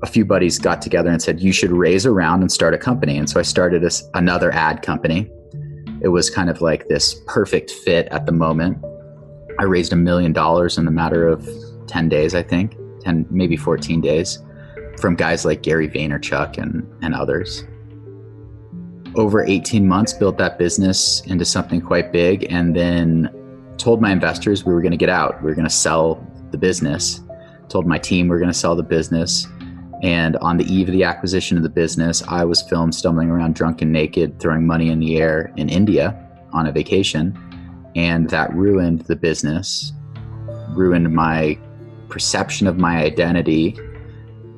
a few buddies got together and said, you should raise a round and start a company. And so I started another ad company. It was kind of like this perfect fit at the moment. I raised $1 million in the matter of 10 days, I think, 10, maybe 14 days, from guys like Gary Vaynerchuk and others. Over 18 months, built that business into something quite big, and then told my investors we were going to get out. We were going to sell the business. Told my team we were going to sell the business. And on the eve of the acquisition of the business, I was filmed stumbling around drunk and naked, throwing money in the air in India on a vacation. And that ruined the business, ruined my perception of my identity,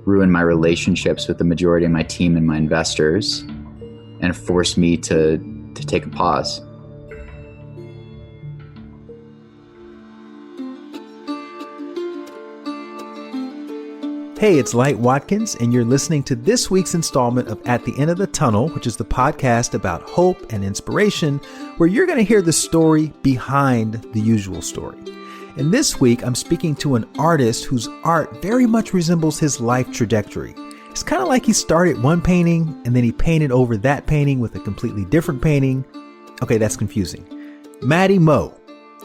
ruined my relationships with the majority of my team and my investors, and forced me to take a pause. Hey, it's Light Watkins, and you're listening to this week's installment of At the End of the Tunnel, which is the podcast about hope and inspiration, where you're going to hear the story behind the usual story. And this week, I'm speaking to an artist whose art very much resembles his life trajectory. It's kind of like he started one painting, and then he painted over that painting with a completely different painting. Okay, that's confusing. Matty Mo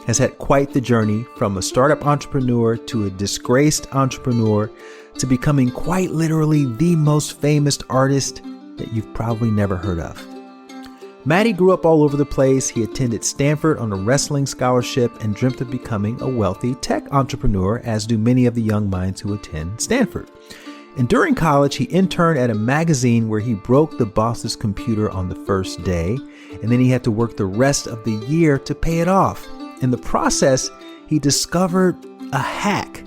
has had quite the journey from a startup entrepreneur to a disgraced entrepreneur to becoming quite literally the most famous artist that you've probably never heard of. Matty grew up all over the place. He attended Stanford on a wrestling scholarship and dreamt of becoming a wealthy tech entrepreneur, as do many of the young minds who attend Stanford. And during college, he interned at a magazine where he broke the boss's computer on the first day, and then he had to work the rest of the year to pay it off. In the process, he discovered a hack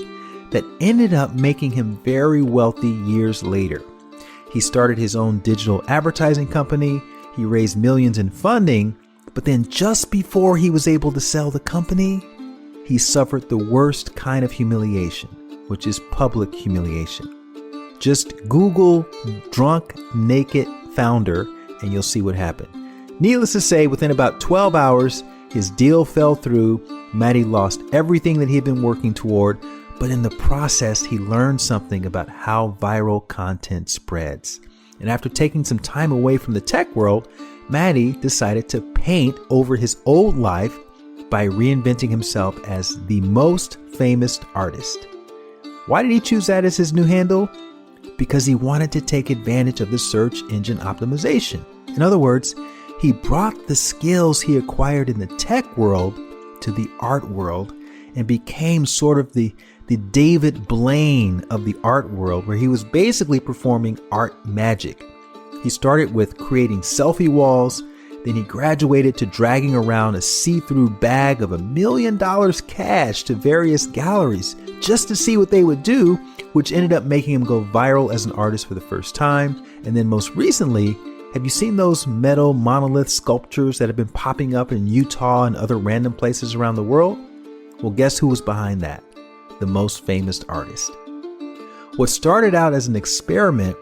that ended up making him very wealthy years later. He started his own digital advertising company. He raised millions in funding, but then just before he was able to sell the company, he suffered the worst kind of humiliation, which is public humiliation. Just Google drunk naked founder and you'll see what happened. Needless to say, within about 12 hours, his deal fell through. Matty lost everything that he had been working toward, but in the process, he learned something about how viral content spreads. And after taking some time away from the tech world, Matty decided to paint over his old life by reinventing himself as the most famous artist. Why did he choose that as his new handle? Because he wanted to take advantage of the search engine optimization. In other words, he brought the skills he acquired in the tech world to the art world and became sort of the David Blaine of the art world, where he was basically performing art magic. He started with creating selfie walls, then he graduated to dragging around a see-through bag of $1 million cash to various galleries just to see what they would do, which ended up making him go viral as an artist for the first time. And then most recently, have you seen those metal monolith sculptures that have been popping up in Utah and other random places around the world? Well, guess who was behind that? The most famous artist. What started out as an experiment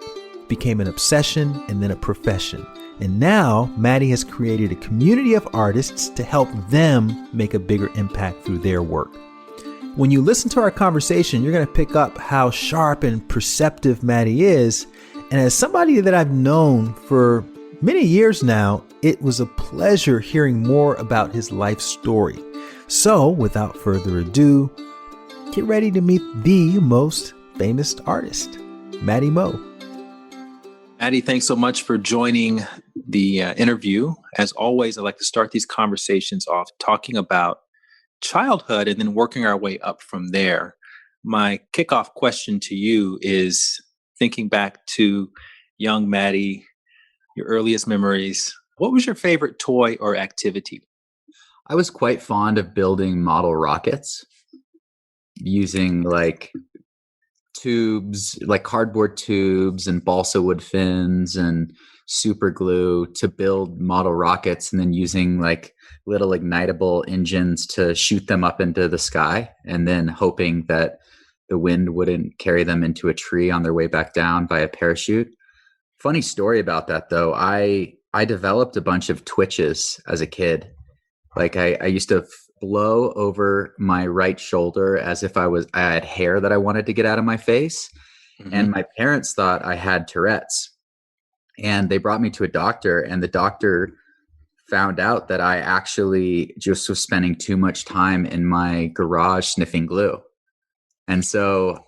became an obsession and then a profession. And now Matty has created a community of artists to help them make a bigger impact through their work. When you listen to our conversation, you're going to pick up how sharp and perceptive Matty is. And as somebody that I've known for many years now, it was a pleasure hearing more about his life story. So without further ado, get ready to meet the most famous artist, Matty Mo. Matty, thanks so much for joining the interview. As always, I like to start these conversations off talking about childhood and then working our way up from there. My kickoff question to you is thinking back to young Matty, your earliest memories. What was your favorite toy or activity? I was quite fond of building model rockets using tubes, like cardboard tubes and balsa wood fins and super glue to build model rockets, and then using little ignitable engines to shoot them up into the sky, and then hoping that the wind wouldn't carry them into a tree on their way back down by a parachute. Funny story about that though. I developed a bunch of twitches as a kid. I used to blow over my right shoulder as if I had hair that I wanted to get out of my face. And my parents thought I had Tourette's. And they brought me to a doctor, and the doctor found out that I actually just was spending too much time in my garage sniffing glue. And so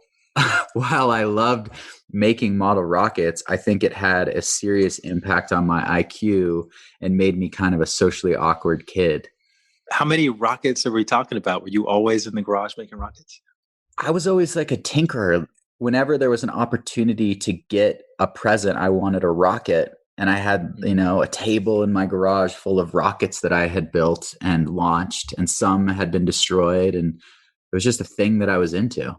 while I loved making model rockets, I think it had a serious impact on my IQ and made me kind of a socially awkward kid. How many rockets are we talking about? Were you always in the garage making rockets? I was always like a tinkerer. Whenever there was an opportunity to get a present, I wanted a rocket. And I had, a table in my garage full of rockets that I had built and launched, and some had been destroyed. And it was just a thing that I was into.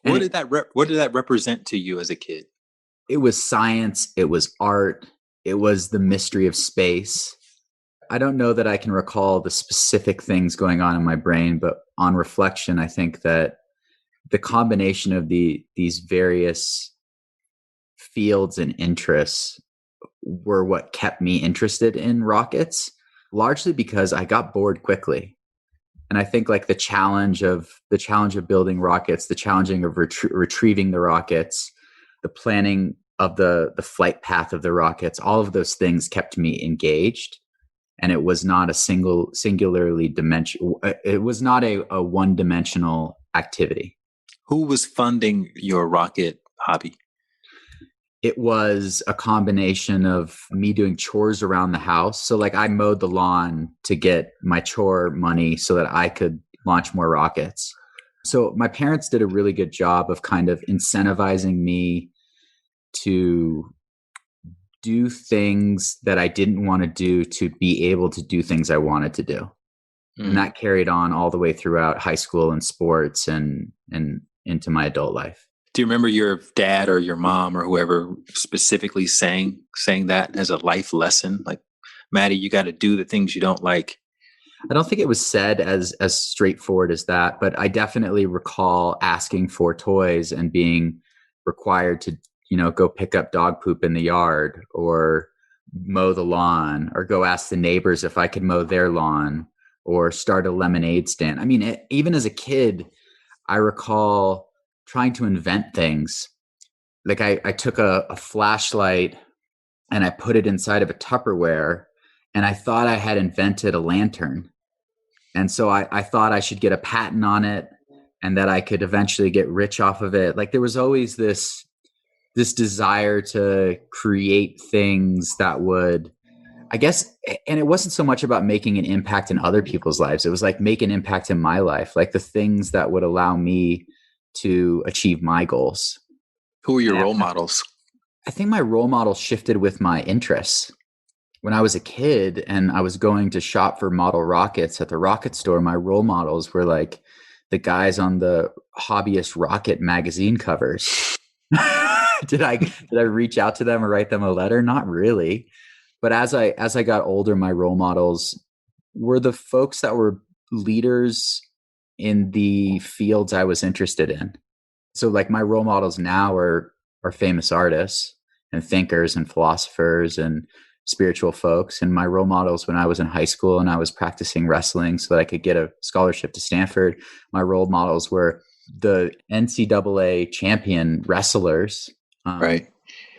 What did that represent to you as a kid? It was science. It was art. It was the mystery of space. I don't know that I can recall the specific things going on in my brain, but on reflection, I think that the combination of these various fields and interests were what kept me interested in rockets, largely because I got bored quickly. And I think like the challenge of building rockets, the challenging of retrieving the rockets, the planning of the flight path of the rockets, all of those things kept me engaged. And it was not a singularly dimension. It was not a one-dimensional activity. Who was funding your rocket hobby? It was a combination of me doing chores around the house. So like I mowed the lawn to get my chore money so that I could launch more rockets. So my parents did a really good job of kind of incentivizing me to do things that I didn't want to do to be able to do things I wanted to do. And that carried on all the way throughout high school and sports and into my adult life. Do you remember your dad or your mom or whoever specifically saying that as a life lesson? Like, Matty, you got to do the things you don't like. I don't think it was said as straightforward as that, but I definitely recall asking for toys and being required to, go pick up dog poop in the yard or mow the lawn or go ask the neighbors if I could mow their lawn or start a lemonade stand. I mean, even as a kid, I recall trying to invent things. Like I took a flashlight and I put it inside of a Tupperware, and I thought I had invented a lantern. And so I thought I should get a patent on it and that I could eventually get rich off of it. Like there was always this desire to create things that would, I guess, and it wasn't so much about making an impact in other people's lives. It was like make an impact in my life, like the things that would allow me to achieve my goals. Who were your role models? I think my role models shifted with my interests. When I was a kid and I was going to shop for model rockets at the rocket store, my role models were like the guys on the hobbyist rocket magazine covers. Did I reach out to them or write them a letter? Not really. But as I got older, my role models were the folks that were leaders in the fields I was interested in. So like my role models now are famous artists and thinkers and philosophers and spiritual folks. And my role models when I was in high school and I was practicing wrestling so that I could get a scholarship to Stanford, my role models were the NCAA champion wrestlers, right,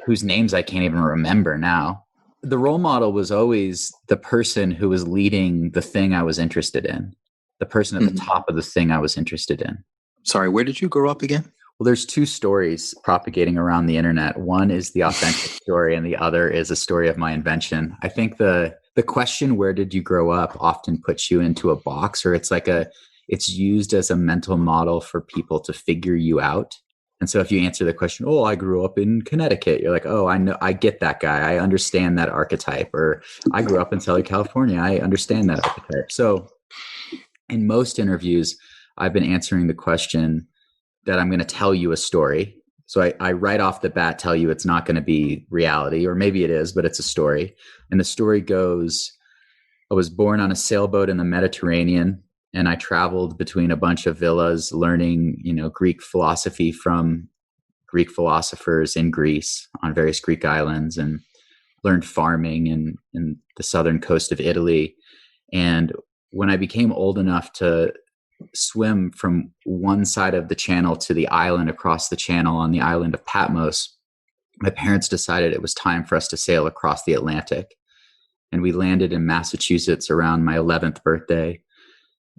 whose names I can't even remember now. The role model was always the person who was leading the thing I was interested in, the person at the top of the thing I was interested in. Sorry, where did you grow up again? Well, there's two stories propagating around the internet. One is the authentic story, and the other is a story of my invention. I think the question, where did you grow up, often puts you into a box, or it's used as a mental model for people to figure you out. And so if you answer the question, oh, I grew up in Connecticut, you're like, oh, I know, I get that guy. I understand that archetype. Or I grew up in Southern California. I understand that archetype. So in most interviews, I've been answering the question that I'm going to tell you a story. So I right off the bat tell you it's not going to be reality, or maybe it is, but it's a story. And the story goes, I was born on a sailboat in the Mediterranean, and I traveled between a bunch of villas learning, Greek philosophy from Greek philosophers in Greece on various Greek islands, and learned farming in the southern coast of Italy. And when I became old enough to swim from one side of the channel to the island across the channel on the island of Patmos, my parents decided it was time for us to sail across the Atlantic. And we landed in Massachusetts around my 11th birthday.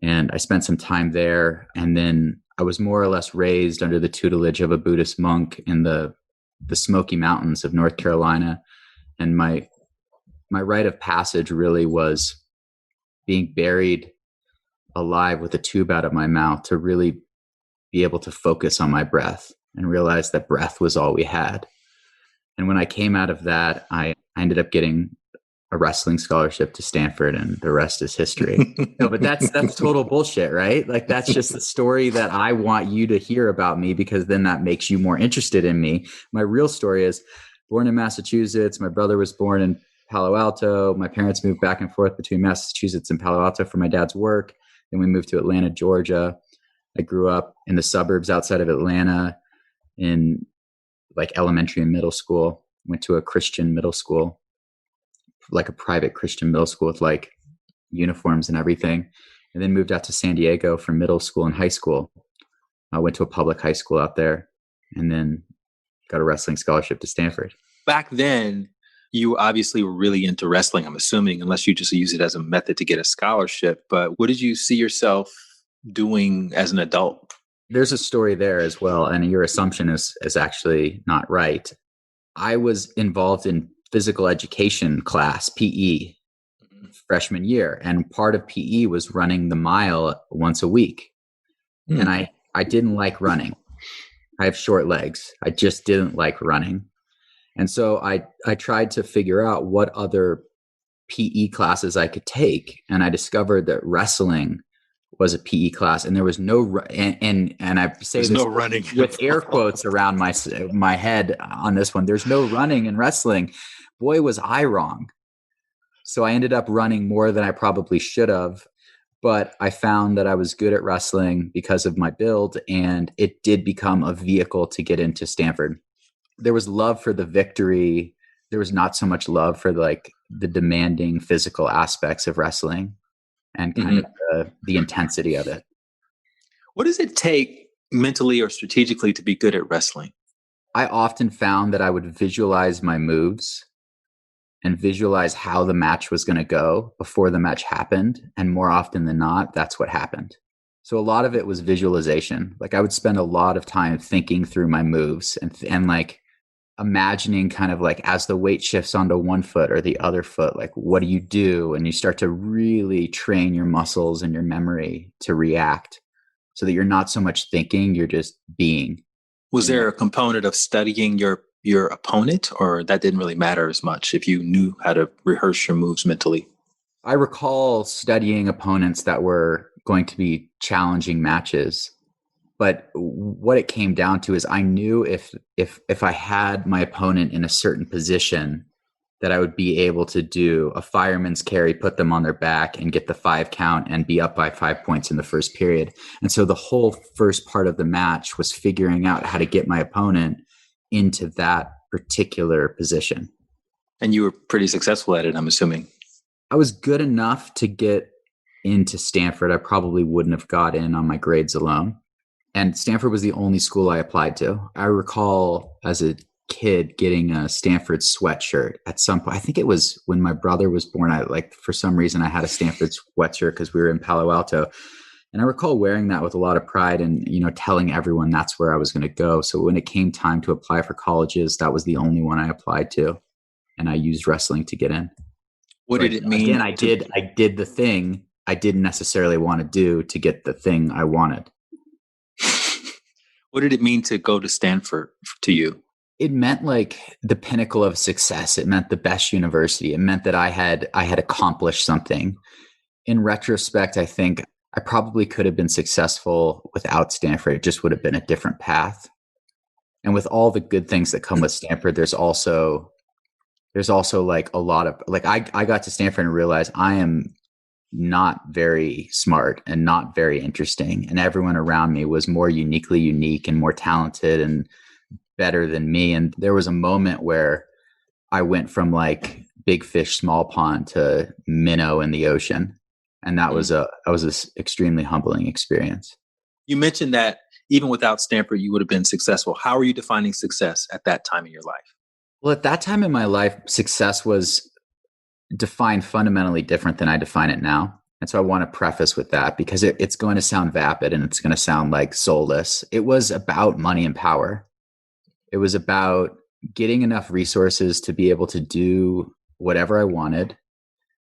And I spent some time there. And then I was more or less raised under the tutelage of a Buddhist monk in the Smoky Mountains of North Carolina. And my rite of passage really was being buried alive with a tube out of my mouth to really be able to focus on my breath and realize that breath was all we had. And when I came out of that, I ended up getting a wrestling scholarship to Stanford, and the rest is history. No, but that's total bullshit, right? Like, that's just the story that I want you to hear about me, because then that makes you more interested in me. My real story is born in Massachusetts. My brother was born in Palo Alto. My parents moved back and forth between Massachusetts and Palo Alto for my dad's work. Then we moved to Atlanta, Georgia. I grew up in the suburbs outside of Atlanta in like elementary and middle school. Went to a Christian middle school, like a private Christian middle school with like uniforms and everything. And then moved out to San Diego for middle school and high school. I went to a public high school out there, and then got a wrestling scholarship to Stanford. Back then, you obviously were really into wrestling, I'm assuming, unless you just use it as a method to get a scholarship. But what did you see yourself doing as an adult? There's a story there as well, and your assumption is actually not right. I was involved in physical education class, PE, freshman year, and part of PE was running the mile once a week. And I didn't like running. I have short legs. I just didn't like running. And so I tried to figure out what other PE classes I could take, and I discovered that wrestling was a PE class, and there was no and I say There's this no running with air quotes around my head on this one. There's no running in wrestling. Boy, was I wrong. So I ended up running more than I probably should have, but I found that I was good at wrestling because of my build, and it did become a vehicle to get into Stanford. There was love for the victory. There was not so much love for like the demanding physical aspects of wrestling and kind of the intensity of it. What does it take mentally or strategically to be good at wrestling? I often found that I would visualize my moves and visualize how the match was going to go before the match happened. And more often than not, that's what happened. So a lot of it was visualization. Like, I would spend a lot of time thinking through my moves and like imagining kind of like as the weight shifts onto one foot or the other foot, like what do you do? And you start to really train your muscles and your memory to react so that you're not so much thinking, you're just being. Was there a component of studying your opponent, or that didn't really matter as much if you knew how to rehearse your moves mentally? I recall studying opponents that were going to be challenging matches. But what it came down to is I knew if I had my opponent in a certain position, that I would be able to do a fireman's carry, put them on their back and get the 5 count and be up by 5 points in the first period. And so the whole first part of the match was figuring out how to get my opponent into that particular position. And you were pretty successful at it, I'm assuming. I was good enough to get into Stanford. I probably wouldn't have got in on my grades alone. And Stanford was the only school I applied to. I recall as a kid getting a Stanford sweatshirt at some point. I think it was when my brother was born. For some reason, I had a Stanford sweatshirt because we were in Palo Alto. And I recall wearing that with a lot of pride and, telling everyone that's where I was going to go. So when it came time to apply for colleges, that was the only one I applied to. And I used wrestling to get in. What did it mean? Again, I did the thing I didn't necessarily want to do to get the thing I wanted. What did it mean to go to Stanford to you? It meant like the pinnacle of success. It meant the best university. It meant that I had accomplished something. In retrospect, I think I probably could have been successful without Stanford. It just would have been a different path. And with all the good things that come with Stanford, there's also like a lot of like I got to Stanford and realized I am not very smart and not very interesting. And everyone around me was more uniquely unique and more talented and better than me. And there was a moment where I went from like big fish, small pond to minnow in the ocean. And that was a extremely humbling experience. You mentioned that even without Stanford, you would have been successful. How are you defining success at that time in your life? Well, at that time in my life, success was defined fundamentally different than I define it now. And so I want to preface with that because it's going to sound vapid and it's going to sound like soulless. It was about money and power. It was about getting enough resources to be able to do whatever I wanted,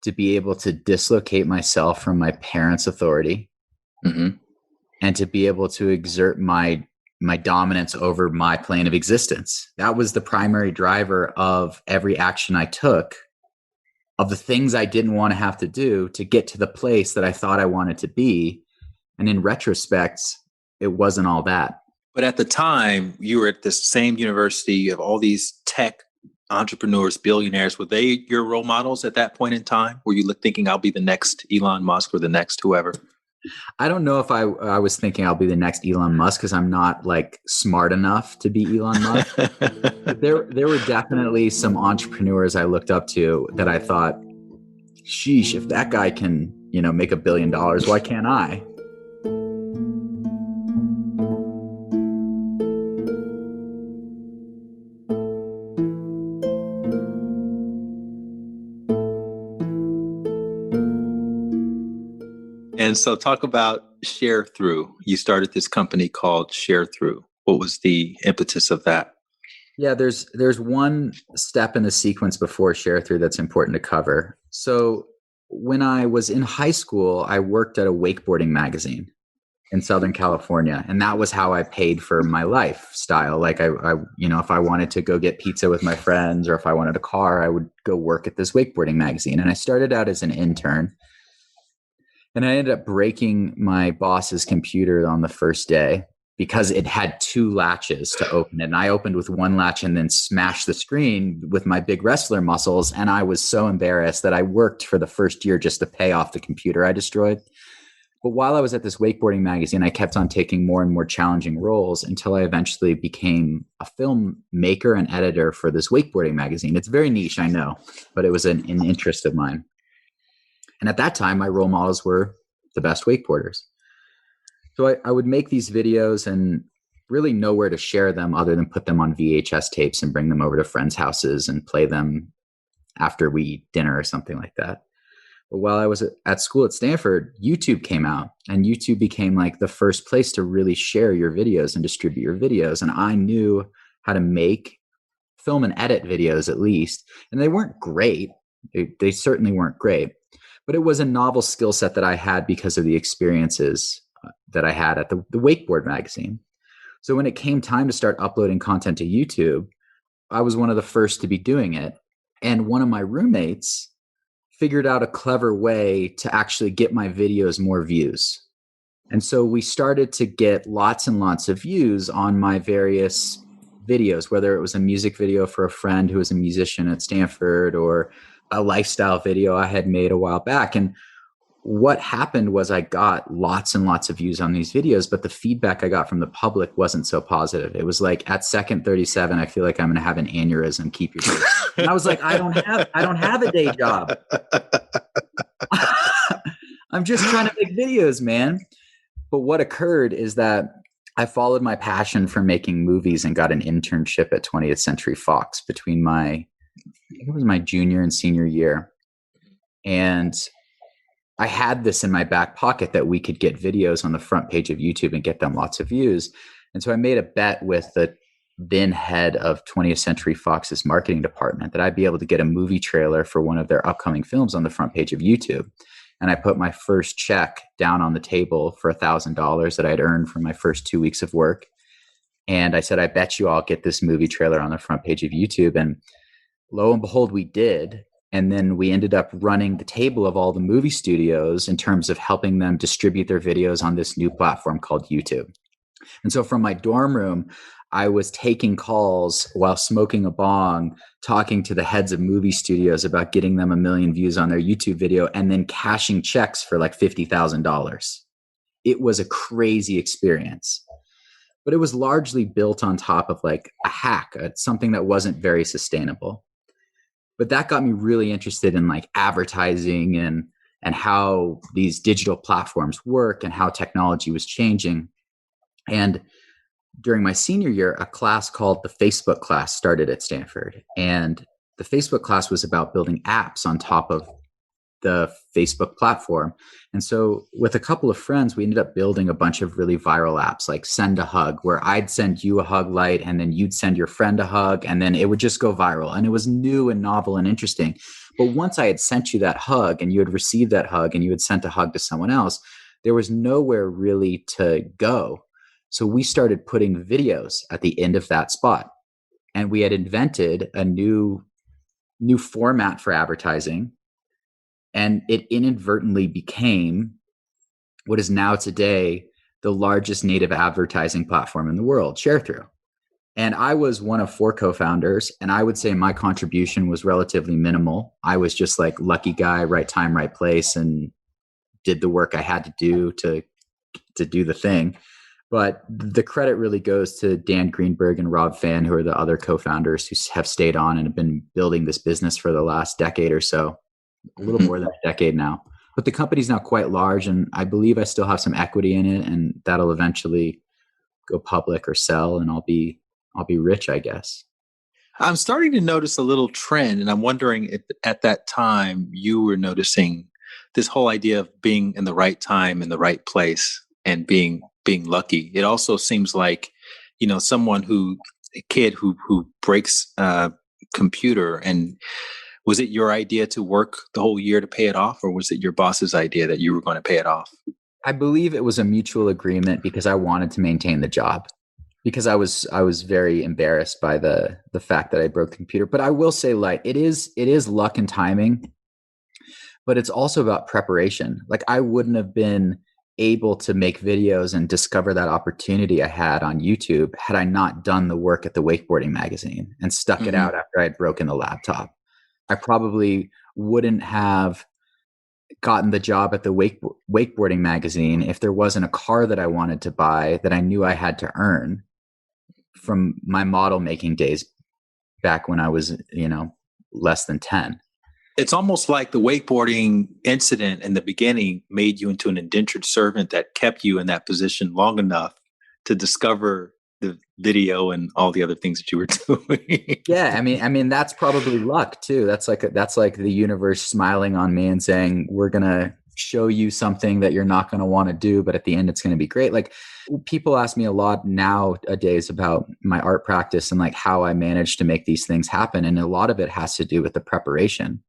to be able to dislocate myself from my parents' authority, and to be able to exert my dominance over my plane of existence. That was the primary driver of every action I took, of the things I didn't want to have to do to get to the place that I thought I wanted to be. And in retrospect, it wasn't all that. But at the time, you were at this same university, you have all these tech entrepreneurs, billionaires. Were they your role models at that point in time? Were you thinking I'll be the next Elon Musk or the next whoever? I don't know if I was thinking I'll be the next Elon Musk because I'm not like smart enough to be Elon Musk. But there were definitely some entrepreneurs I looked up to that I thought, sheesh, if that guy can, make $1 billion, why can't I? And so talk about Share Through. You started this company called Share Through. What was the impetus of that? Yeah, there's one step in the sequence before Share Through that's important to cover. So when I was in high school, I worked at a wakeboarding magazine in Southern California. And that was how I paid for my lifestyle. Like I if I wanted to go get pizza with my friends or if I wanted a car, I would go work at this wakeboarding magazine. And I started out as an intern. And I ended up breaking my boss's computer on the first day because it had 2 latches to open it. And I opened with one latch and then smashed the screen with my big wrestler muscles. And I was so embarrassed that I worked for the first year just to pay off the computer I destroyed. But while I was at this wakeboarding magazine, I kept on taking more and more challenging roles until I eventually became a filmmaker and editor for this wakeboarding magazine. It's very niche, I know, but it was an interest of mine. And at that time, my role models were the best wakeboarders. So I would make these videos and really know where to share them other than put them on VHS tapes and bring them over to friends' houses and play them after we eat dinner or something like that. But while I was at school at Stanford, YouTube came out and YouTube became like the first place to really share your videos and distribute your videos. And I knew how to make, film and edit videos at least. And they weren't great. They certainly weren't great. But it was a novel skill set that I had because of the experiences that I had at the wakeboard magazine. So when it came time to start uploading content to YouTube, I was one of the first to be doing it. And one of my roommates figured out a clever way to actually get my videos more views. And so we started to get lots and lots of views on my various videos, whether it was a music video for a friend who was a musician at Stanford or a lifestyle video I had made a while back. And what happened was I got lots and lots of views on these videos, but the feedback I got from the public wasn't so positive. It was like, at second 37, I feel like I'm going to have an aneurysm. Keep your day. And I was like, I don't have a day job. I'm just trying to make videos, man. But what occurred is that I followed my passion for making movies and got an internship at 20th Century Fox between I think it was my junior and senior year. And I had this in my back pocket that we could get videos on the front page of YouTube and get them lots of views. And so I made a bet with the then head of 20th Century Fox's marketing department that I'd be able to get a movie trailer for one of their upcoming films on the front page of YouTube. And I put my first check down on the table for $1,000 that I'd earned from my first 2 weeks of work. And I said, I bet you I'll get this movie trailer on the front page of YouTube. And lo and behold, we did. And then we ended up running the table of all the movie studios in terms of helping them distribute their videos on this new platform called YouTube. And so from my dorm room, I was taking calls while smoking a bong, talking to the heads of movie studios about getting them 1 million views on their YouTube video and then cashing checks for like $50,000. It was a crazy experience, but it was largely built on top of like a hack, something that wasn't very sustainable. But that got me really interested in like advertising and and how these digital platforms work and how technology was changing. And during my senior year, a class called the Facebook class started at Stanford. And the Facebook class was about building apps on top of the Facebook platform. And so with a couple of friends, we ended up building a bunch of really viral apps like Send a Hug, where I'd send you a hug light and then you'd send your friend a hug, and then it would just go viral. And it was new and novel and interesting. But once I had sent you that hug and you had received that hug and you had sent a hug to someone else, there was nowhere really to go. So we started putting videos at the end of that spot. And we had invented a new format for advertising. And it inadvertently became what is now today the largest native advertising platform in the world, ShareThrough. And I was one of 4 co-founders, and I would say my contribution was relatively minimal. I was just like lucky guy, right time, right place, and did the work I had to do to do the thing. But the credit really goes to Dan Greenberg and Rob Fan, who are the other co-founders who have stayed on and have been building this business for the last decade or so. A little more than a decade now. But the company's now quite large, and I believe I still have some equity in it, and that'll eventually go public or sell, and I'll be rich, I guess. I'm starting to notice a little trend, and I'm wondering if at that time you were noticing this whole idea of being in the right time in the right place and being lucky. It also seems like, a kid who breaks a computer, and was it your idea to work the whole year to pay it off, or was it your boss's idea that you were going to pay it off? I believe it was a mutual agreement because I wanted to maintain the job, because I was very embarrassed by the fact that I broke the computer. But I will say, like, it is luck and timing, but it's also about preparation. Like, I wouldn't have been able to make videos and discover that opportunity I had on YouTube had I not done the work at the wakeboarding magazine and stuck it out after I had broken the laptop. I probably wouldn't have gotten the job at the wakeboarding magazine if there wasn't a car that I wanted to buy that I knew I had to earn from my model making days back when I was, less than 10. It's almost like the wakeboarding incident in the beginning made you into an indentured servant that kept you in that position long enough to discover the video and all the other things that you were doing. Yeah, I mean that's probably luck too. That's like the universe smiling on me and saying, we're going to show you something that you're not going to want to do, but at the end it's going to be great. Like, people ask me a lot nowadays about my art practice and like how I managed to make these things happen, and a lot of it has to do with the preparation.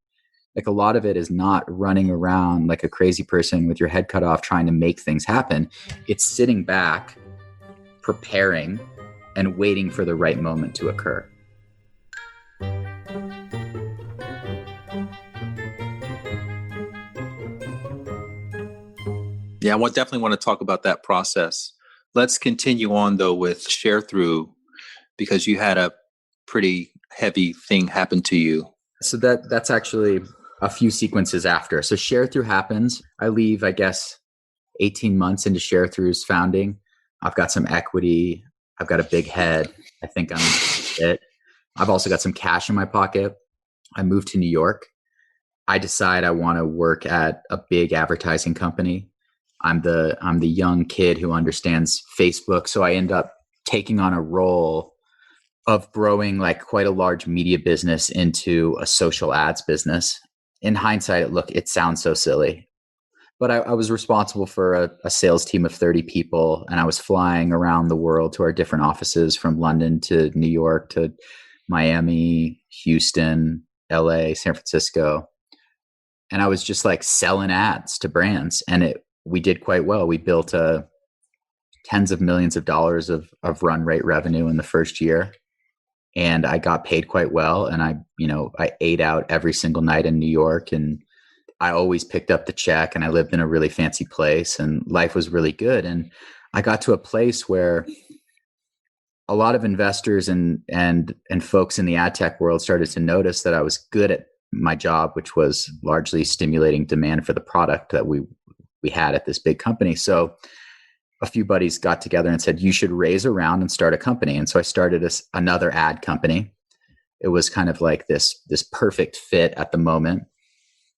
Like, a lot of it is not running around like a crazy person with your head cut off trying to make things happen. It's sitting back, preparing, and waiting for the right moment to occur. Yeah, I definitely want to talk about that process. Let's continue on though with ShareThrough, because you had a pretty heavy thing happen to you. So that's actually a few sequences after. So ShareThrough happens. I leave, I guess, 18 months into ShareThrough's founding. I've got some equity. I've got a big head. I think I'm it. I've also got some cash in my pocket. I moved to New York. I decide I want to work at a big advertising company. I'm the young kid who understands Facebook. So I end up taking on a role of growing like quite a large media business into a social ads business. In hindsight, it sounds so silly. But I was responsible for a sales team of 30 people, and I was flying around the world to our different offices, from London to New York to Miami, Houston, LA, San Francisco. And I was just like selling ads to brands, and we did quite well. We built tens of millions of dollars of run rate revenue in the first year. And I got paid quite well. And I ate out every single night in New York, and I always picked up the check, and I lived in a really fancy place, and life was really good. And I got to a place where a lot of investors and folks in the ad tech world started to notice that I was good at my job, which was largely stimulating demand for the product that we had at this big company. So a few buddies got together and said, you should raise a round and start a company. And so I started another ad company. It was kind of like this perfect fit at the moment.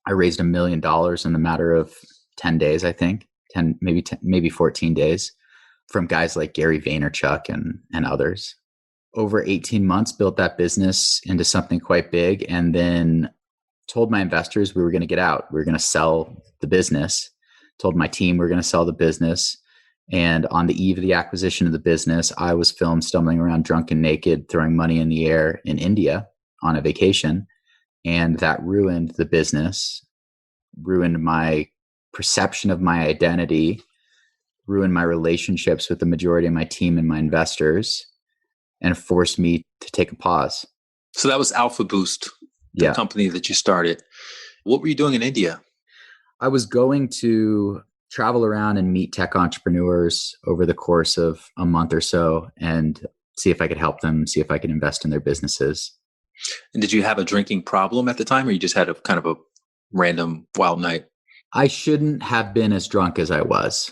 I raised $1 million in the matter of 10 days, I think, 10, maybe 14 days from guys like Gary Vaynerchuk and others. Over 18 months, built that business into something quite big, and then told my investors we were going to get out. We were going to sell the business. Told my team we were going to sell the business. And on the eve of the acquisition of the business, I was filmed stumbling around drunk and naked, throwing money in the air in India on a vacation. And that ruined the business, ruined my perception of my identity, ruined my relationships with the majority of my team and my investors, and forced me to take a pause. So that was Alpha Boost, the company that you started. What were you doing in India? I was going to travel around and meet tech entrepreneurs over the course of a month or so and see if I could help them, see if I could invest in their businesses. And did you have a drinking problem at the time, or you just had a kind of a random wild night? I shouldn't have been as drunk as I was.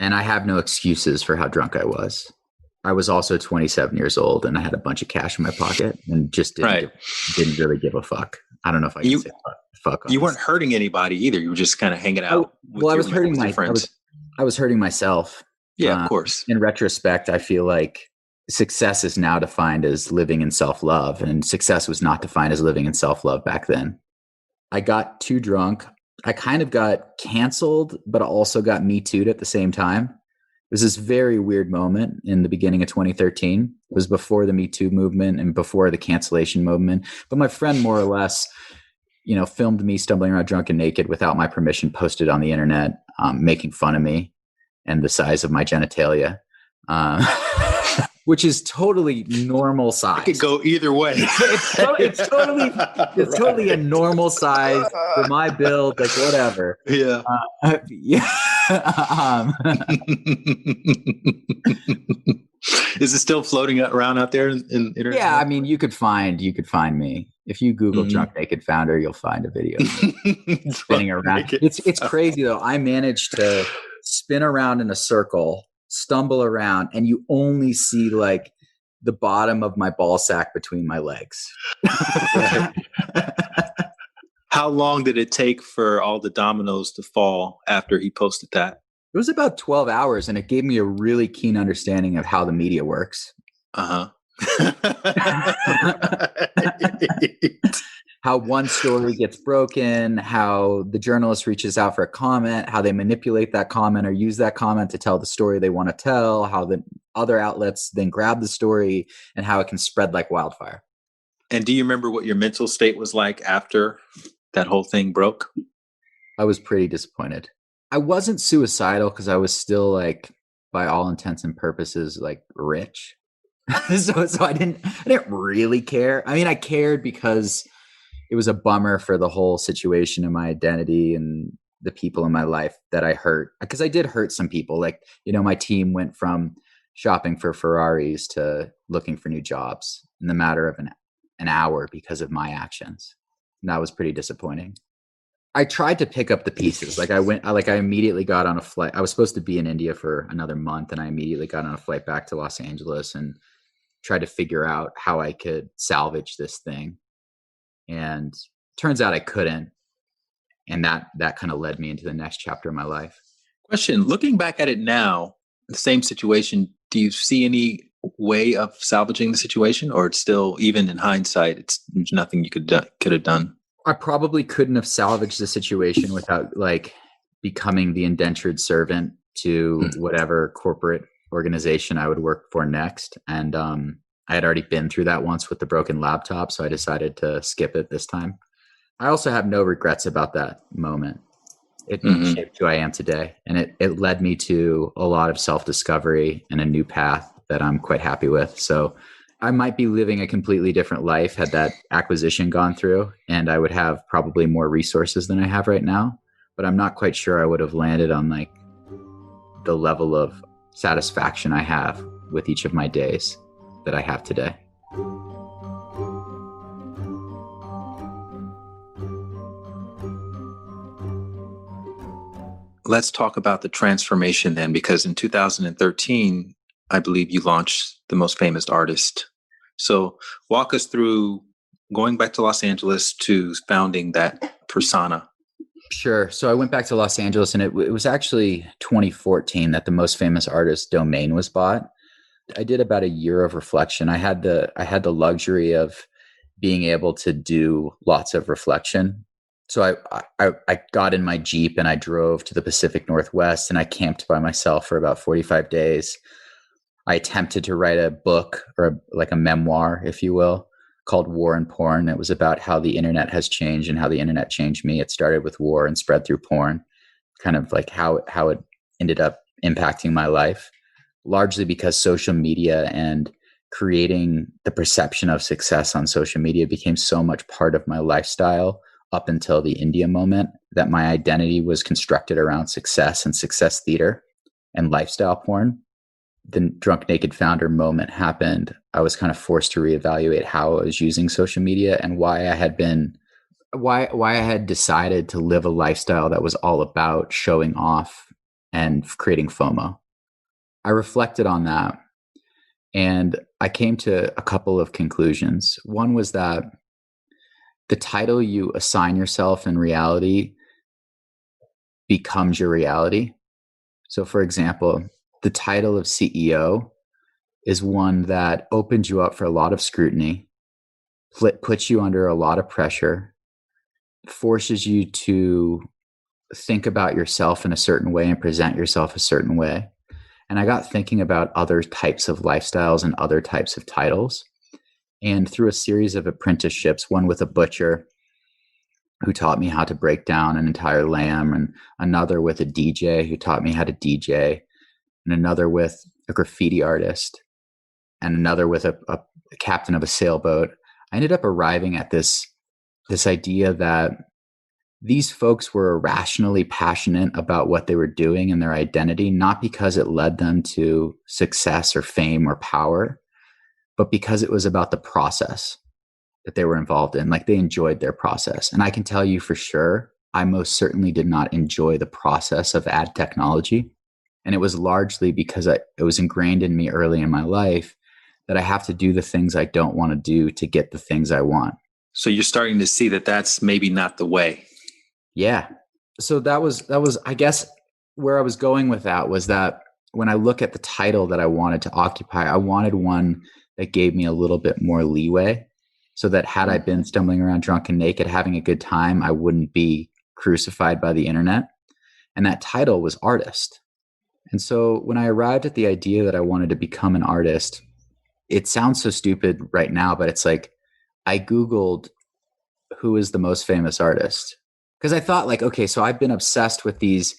And I have no excuses for how drunk I was. I was also 27 years old and I had a bunch of cash in my pocket and just didn't really give a fuck. I don't know if I can say fuck. You weren't hurting anybody either. You were just kind of hanging out with your friends. I was hurting myself. Yeah, of course. In retrospect, I feel like success is now defined as living in self-love, and success was not defined as living in self-love back then. I got too drunk. I kind of got canceled, but also got Me Too'd at the same time. It was this very weird moment in the beginning of 2013. It was before the Me Too movement and before the cancellation movement. But my friend more or less, filmed me stumbling around drunk and naked without my permission, posted on the internet, making fun of me and the size of my genitalia. Which is totally normal size. It could go either way. It's totally a normal size for my build, like whatever. Yeah. Is it still floating around out there in internet? Yeah, I mean, you could find me if you Google drunk naked founder, you'll find a video spinning around. It's crazy though. I managed to spin around in a circle, stumble around, and you only see like the bottom of my ball sack between my legs. How long did it take for all the dominoes to fall after he posted that? It was about 12 hours, and it gave me a really keen understanding of how the media works. How one story gets broken, how the journalist reaches out for a comment, how they manipulate that comment or use that comment to tell the story they want to tell, how the other outlets then grab the story, and how it can spread like wildfire. And do you remember what your mental state was like after that whole thing broke? I was pretty disappointed. I wasn't suicidal because I was still like, by all intents and purposes, like rich. so I didn't really care. I mean, I cared because it was a bummer for the whole situation and my identity and the people in my life that I hurt. Because I did hurt some people. Like, my team went from shopping for Ferraris to looking for new jobs in the matter of an hour because of my actions. And that was pretty disappointing. I tried to pick up the pieces. I immediately got on a flight. I was supposed to be in India for another month, and I immediately got on a flight back to Los Angeles and tried to figure out how I could salvage this thing. And turns out I couldn't. And that kind of led me into the next chapter of my life. Question, looking back at it now, the same situation, do you see any way of salvaging the situation, or it's still, even in hindsight, there's nothing you could have done? I probably couldn't have salvaged the situation without becoming the indentured servant to whatever corporate organization I would work for next. And I had already been through that once with the broken laptop, so I decided to skip it this time. I also have no regrets about that moment. It shaped who I am today, and it led me to a lot of self-discovery and a new path that I'm quite happy with. So I might be living a completely different life had that acquisition gone through, and I would have probably more resources than I have right now, but I'm not quite sure I would have landed on the level of satisfaction I have with each of my days that I have today. Let's talk about the transformation then, because in 2013, I believe you launched The Most Famous Artist. So walk us through going back to Los Angeles to founding that persona? Sure. So I went back to Los Angeles, and it was actually 2014 that the Most Famous Artist domain was bought. I did about a year of reflection. I had the luxury of being able to do lots of reflection. So I got in my Jeep and I drove to the Pacific Northwest, and I camped by myself for about 45 days. I attempted to write a book, or like a memoir, if you will, called War and Porn. It was about how the internet has changed and how the internet changed me. It started with war and spread through porn, kind of like how it ended up impacting my life, largely because social media and creating the perception of success on social media became so much part of my lifestyle up until the India moment, that my identity was constructed around success and success theater and lifestyle porn. The Drunk Naked Founder moment happened. I was kind of forced to reevaluate how I was using social media and why I had decided to live a lifestyle that was all about showing off and creating FOMO. I reflected on that, and I came to a couple of conclusions. One was that the title you assign yourself in reality becomes your reality. So, for example, the title of CEO is one that opens you up for a lot of scrutiny, puts you under a lot of pressure, forces you to think about yourself in a certain way and present yourself a certain way. And I got thinking about other types of lifestyles and other types of titles. And through a series of apprenticeships, one with a butcher who taught me how to break down an entire lamb, and another with a DJ who taught me how to DJ, and another with a graffiti artist, and another with a captain of a sailboat, I ended up arriving at this idea that these folks were irrationally passionate about what they were doing and their identity, not because it led them to success or fame or power, but because it was about the process that they were involved in. Like, they enjoyed their process. And I can tell you for sure, I most certainly did not enjoy the process of ad technology. And it was largely because it was ingrained in me early in my life that I have to do the things I don't want to do to get the things I want. So you're starting to see that that's maybe not the way. Yeah. So that was, I guess, where I was going with that was that when I look at the title that I wanted to occupy, I wanted one that gave me a little bit more leeway, so that had I been stumbling around drunk and naked, having a good time, I wouldn't be crucified by the internet. And that title was artist. And so when I arrived at the idea that I wanted to become an artist, it sounds so stupid right now, but it's like, I Googled who is the most famous artist. Because I thought, like, okay, so I've been obsessed with these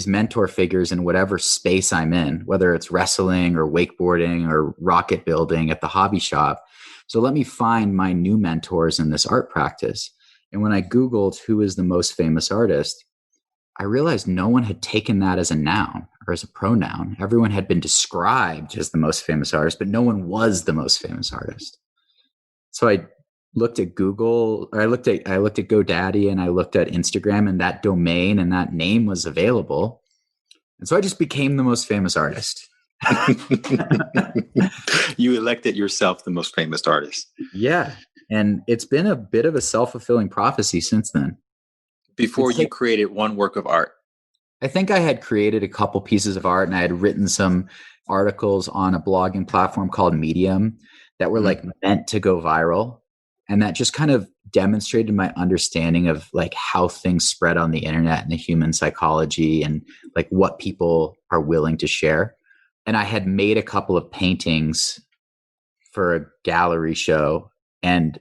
mentor figures in whatever space I'm in, whether it's wrestling or wakeboarding or rocket building at the hobby shop. So let me find my new mentors in this art practice. And when I Googled who is the most famous artist, I realized no one had taken that as a noun or as a pronoun. Everyone had been described as the most famous artist, but no one was the most famous artist. So I looked at Google, or I looked at GoDaddy, and I looked at Instagram, and that domain and that name was available. And so I just became the most famous artist. You elected yourself the most famous artist. Yeah. And it's been a bit of a self-fulfilling prophecy since then. Before you created one work of art. I think I had created a couple pieces of art, and I had written some articles on a blogging platform called Medium that were like meant to go viral. And that just kind of demonstrated my understanding of like how things spread on the internet and the human psychology and like what people are willing to share. And I had made a couple of paintings for a gallery show. And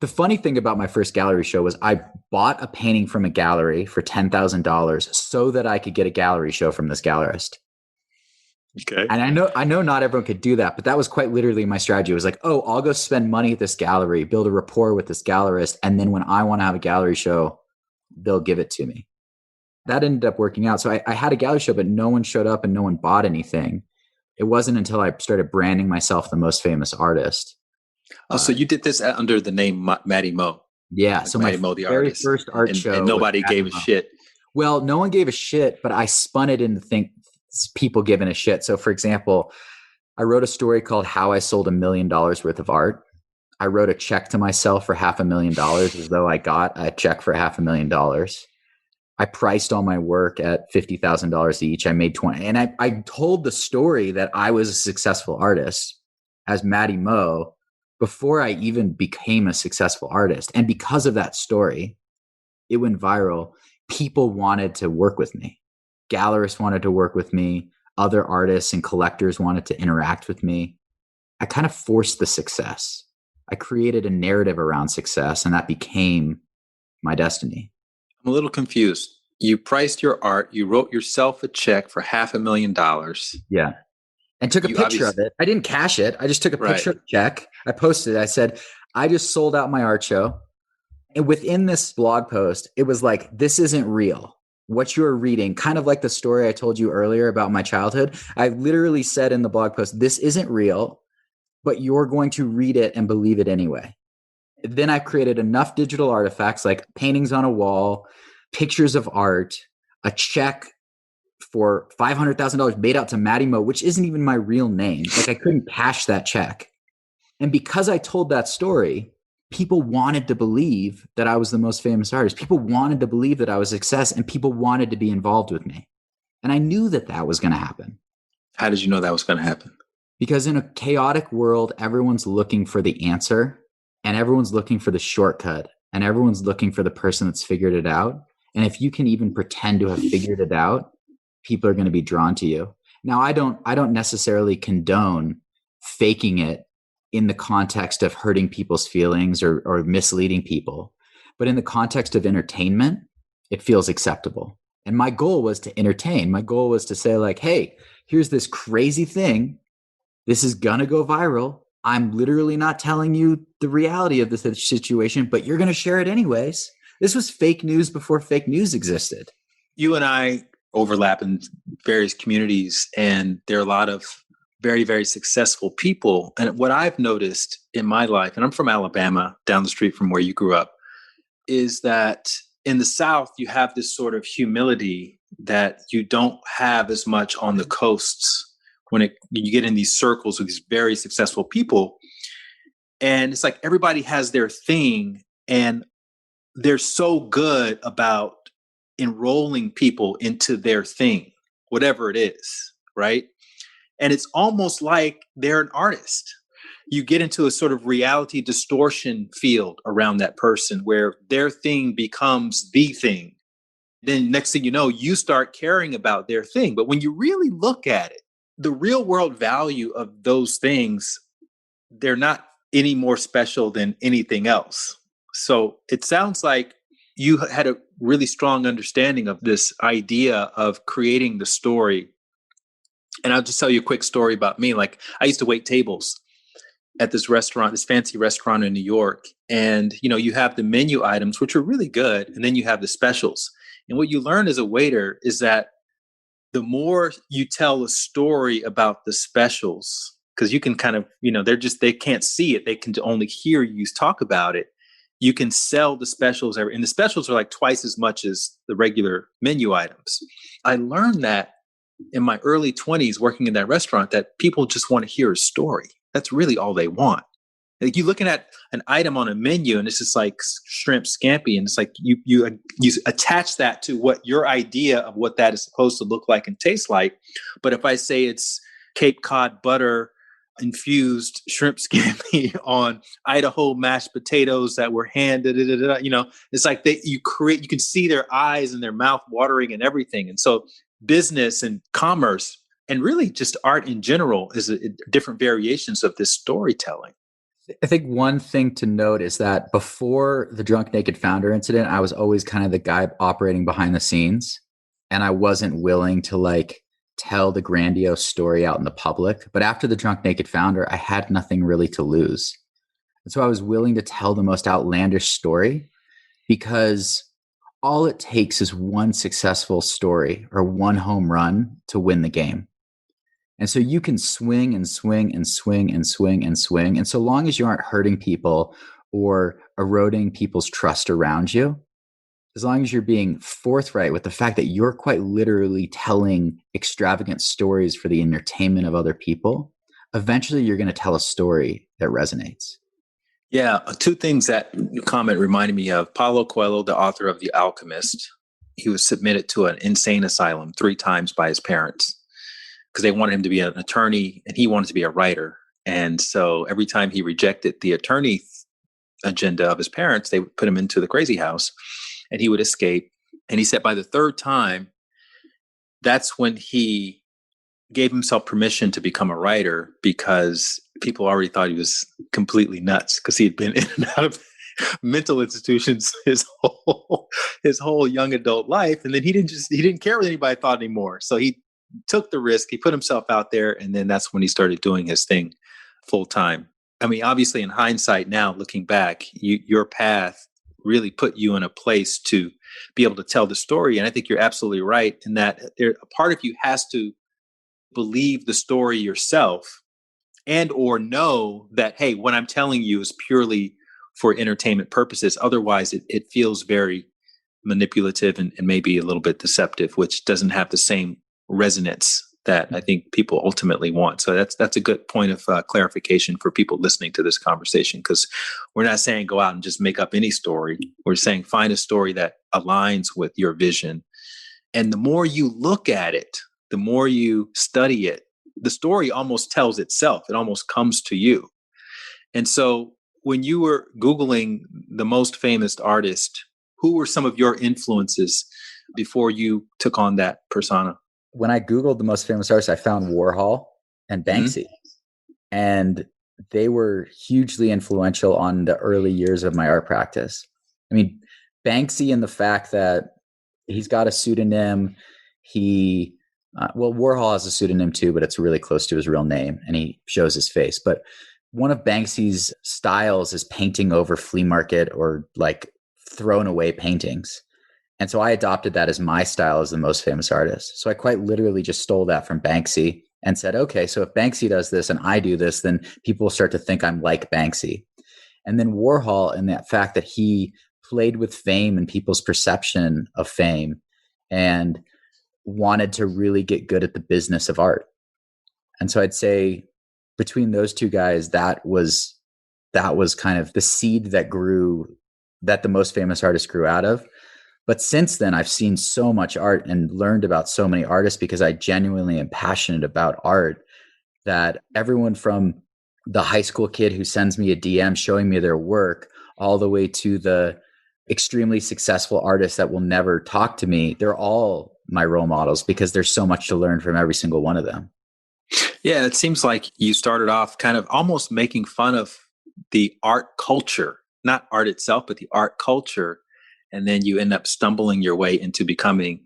the funny thing about my first gallery show was I bought a painting from a gallery for $10,000 so that I could get a gallery show from this gallerist. Okay. And I know not everyone could do that, but that was quite literally my strategy. It was like, oh, I'll go spend money at this gallery, build a rapport with this gallerist, and then when I want to have a gallery show, they'll give it to me. That ended up working out. So I had a gallery show, but no one showed up and no one bought anything. It wasn't until I started branding myself the most famous artist. Oh, so you did this under the name Matty Mo. Yeah. Like so Matty my Mo, the very artist. first art show. And nobody gave a shit. Well, no one gave a shit, but I spun it into people giving a shit. So for example, I wrote a story called How I Sold $1 Million Worth of Art. I wrote a check to myself for $500,000 as though I got a check for $500,000. I priced all my work at $50,000 each. I made 20. And I told the story that I was a successful artist as Matty Mo before I even became a successful artist. And because of that story, it went viral. People wanted to work with me. Gallerists wanted to work with me. Other artists and collectors wanted to interact with me. I kind of forced the success. I created a narrative around success, and that became my destiny. I'm a little confused. You priced your art. You wrote yourself a check for $500,000. Yeah. And took a picture of it. I didn't cash it. I just took a picture of the check. I posted it. I said, I just sold out my art show. And within this blog post, it was like, this isn't real. What you're reading, kind of like the story I told you earlier about my childhood. I literally said in the blog post, this isn't real, but you're going to read it and believe it anyway. Then I created enough digital artifacts like paintings on a wall, pictures of art, a check for $500,000 made out to Matty Mo, which isn't even my real name. Like I couldn't cash that check. And because I told that story, people wanted to believe that I was the most famous artist. People wanted to believe that I was a success, and people wanted to be involved with me. And I knew that that was going to happen. How did you know that was going to happen? Because in a chaotic world, everyone's looking for the answer, and everyone's looking for the shortcut, and everyone's looking for the person that's figured it out. And if you can even pretend to have figured it out, people are going to be drawn to you. Now, I don't necessarily condone faking it in the context of hurting people's feelings or misleading people. But in the context of entertainment, it feels acceptable. And my goal was to entertain. My goal was to say like, hey, here's this crazy thing. This is going to go viral. I'm literally not telling you the reality of this situation, but you're going to share it anyways. This was fake news before fake news existed. You and I overlap in various communities, and there are a lot of very, very successful people. And what I've noticed in my life, and I'm from Alabama, down the street from where you grew up, is that in the South, you have this sort of humility that you don't have as much on the coasts when you get in these circles with these very successful people. And it's like everybody has their thing, and they're so good about enrolling people into their thing, whatever it is, right? And it's almost like they're an artist. You get into a sort of reality distortion field around that person where their thing becomes the thing. Then next thing you know, you start caring about their thing. But when you really look at it, the real world value of those things, they're not any more special than anything else. So it sounds like you had a really strong understanding of this idea of creating the story. And I'll just tell you a quick story about me. Like I used to wait tables at this restaurant, this fancy restaurant in New York. And, you have the menu items, which are really good. And then you have the specials. And what you learn as a waiter is that the more you tell a story about the specials, because you can kind of, they can't see it. They can only hear you talk about it. You can sell the specials, and the specials are like twice as much as the regular menu items. I learned that in my early 20s working in that restaurant, that people just want to hear a story. That's really all they want. Like you're looking at an item on a menu and it's just like shrimp scampi, and it's like you attach that to what your idea of what that is supposed to look like and taste like. But if I say it's Cape Cod butter infused shrimp scampi on Idaho mashed potatoes that were it's like you can see their eyes and their mouth watering and everything. And so business and commerce and really just art in general is different variations of this storytelling. I think one thing to note is that before the Drunk Naked Founder incident, I was always kind of the guy operating behind the scenes, and I wasn't willing to tell the grandiose story out in the public. But after the Drunk Naked Founder, I had nothing really to lose. And so I was willing to tell the most outlandish story, because all it takes is one successful story or one home run to win the game. And so you can swing and swing and swing and swing and swing. And so long as you aren't hurting people or eroding people's trust around you, as long as you're being forthright with the fact that you're quite literally telling extravagant stories for the entertainment of other people, eventually you're going to tell a story that resonates. Yeah, two things that comment reminded me of. Paulo Coelho, the author of The Alchemist, he was submitted to an insane asylum 3 times by his parents because they wanted him to be an attorney and he wanted to be a writer. And so every time he rejected the attorney agenda of his parents, they would put him into the crazy house and he would escape. And he said by the 3rd time, that's when he gave himself permission to become a writer because people already thought he was completely nuts because he had been in and out of mental institutions his whole young adult life. And then he didn't care what anybody thought anymore. So he took the risk, he put himself out there, and then that's when he started doing his thing full time. I mean, obviously in hindsight now, looking back, your path really put you in a place to be able to tell the story. And I think you're absolutely right in that a part of you has to believe the story yourself and or know that, hey, what I'm telling you is purely for entertainment purposes. Otherwise, it feels very manipulative and maybe a little bit deceptive, which doesn't have the same resonance that I think people ultimately want. So that's a good point of clarification for people listening to this conversation, because we're not saying go out and just make up any story. We're saying find a story that aligns with your vision. And the more you look at it, the more you study it, the story almost tells itself. It almost comes to you. And so when you were Googling the most famous artist, who were some of your influences before you took on that persona? When I Googled the most famous artists, I found Warhol and Banksy. And they were hugely influential on the early years of my art practice. I mean, Banksy in the fact that he's got a pseudonym. Warhol has a pseudonym too, but it's really close to his real name and he shows his face. But one of Banksy's styles is painting over flea market or like thrown away paintings. And so I adopted that as my style as the most famous artist. So I quite literally just stole that from Banksy and said, okay, so if Banksy does this and I do this, then people will start to think I'm like Banksy. And then Warhol, and that fact that he played with fame and people's perception of fame and wanted to really get good at the business of art. And so I'd say between those two guys, that was kind of the seed that the most famous artist grew out of. But since then, I've seen so much art and learned about so many artists because I genuinely am passionate about art, that everyone from the high school kid who sends me a DM showing me their work all the way to the extremely successful artists that will never talk to me, they're all my role models because there's so much to learn from every single one of them. Yeah, it seems like you started off kind of almost making fun of the art culture, not art itself, but the art culture. And then you end up stumbling your way into becoming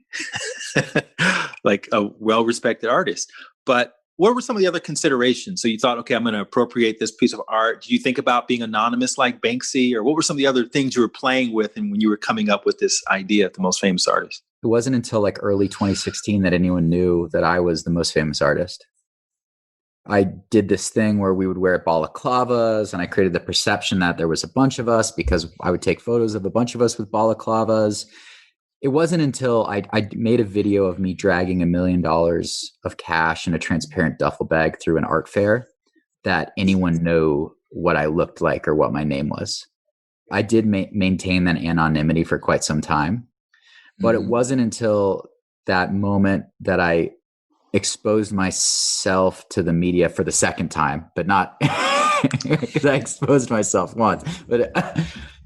like a well-respected artist. But what were some of the other considerations? So you thought, okay, I'm going to appropriate this piece of art. Did you think about being anonymous like Banksy? Or what were some of the other things you were playing with and when you were coming up with this idea of the most famous artist? It wasn't until like early 2016 that anyone knew that I was the most famous artist. I did this thing where we would wear balaclavas and I created the perception that there was a bunch of us because I would take photos of a bunch of us with balaclavas. It wasn't until I made a video of me dragging $1 million of cash in a transparent duffel bag through an art fair that anyone knew what I looked like or what my name was. I did maintain that anonymity for quite some time, but it wasn't until that moment that I exposed myself to the media for the second time, but not because I exposed myself once, but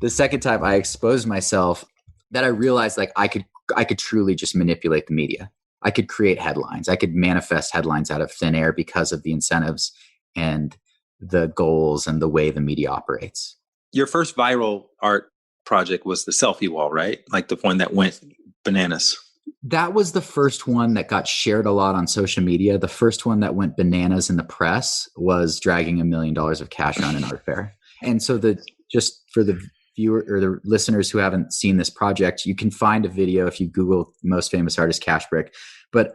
the second time I exposed myself, that I realized like I could truly just manipulate the media. I could create headlines. I could manifest headlines out of thin air because of the incentives and the goals and the way the media operates. Your first viral art project was the selfie wall, right? Like the one that went bananas. That was the first one that got shared a lot on social media. The first one that went bananas in the press was dragging $1 million of cash around an art fair. And so just for the viewer or the listeners who haven't seen this project, you can find a video if you Google most famous artist cash brick. But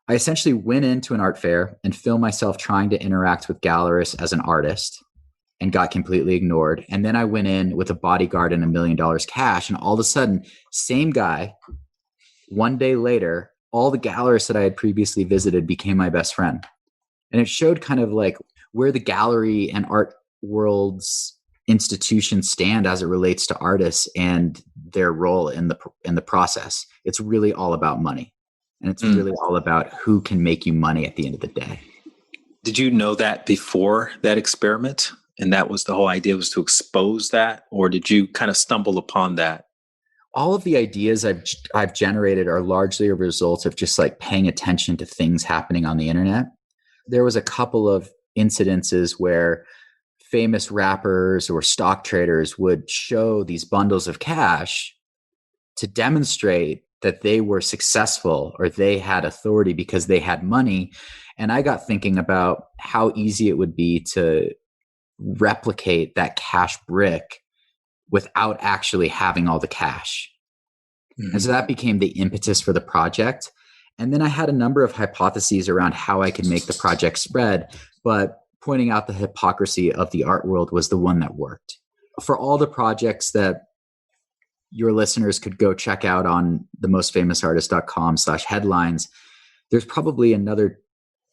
I essentially went into an art fair and filmed myself trying to interact with gallerists as an artist and got completely ignored. And then I went in with a bodyguard and $1 million cash. And all of a sudden, same guy, one day later, all the gallerists that I had previously visited became my best friend. And it showed kind of like where the gallery and art worlds institutions stand as it relates to artists and their role in the process. It's really all about money, and it's really all about who can make you money at the end of the day. Did you know that before that experiment? And that was the whole idea, was to expose that? Or did you kind of stumble upon that? All of the ideas I've generated are largely a result of just like paying attention to things happening on the internet. There was a couple of incidences where famous rappers or stock traders would show these bundles of cash to demonstrate that they were successful or they had authority because they had money. And I got thinking about how easy it would be to replicate that cash brick without actually having all the cash. Mm-hmm. And so that became the impetus for the project. And then I had a number of hypotheses around how I could make the project spread, but pointing out the hypocrisy of the art world was the one that worked. For all the projects that your listeners could go check out on themostfamousartist.com/headlines, there's probably another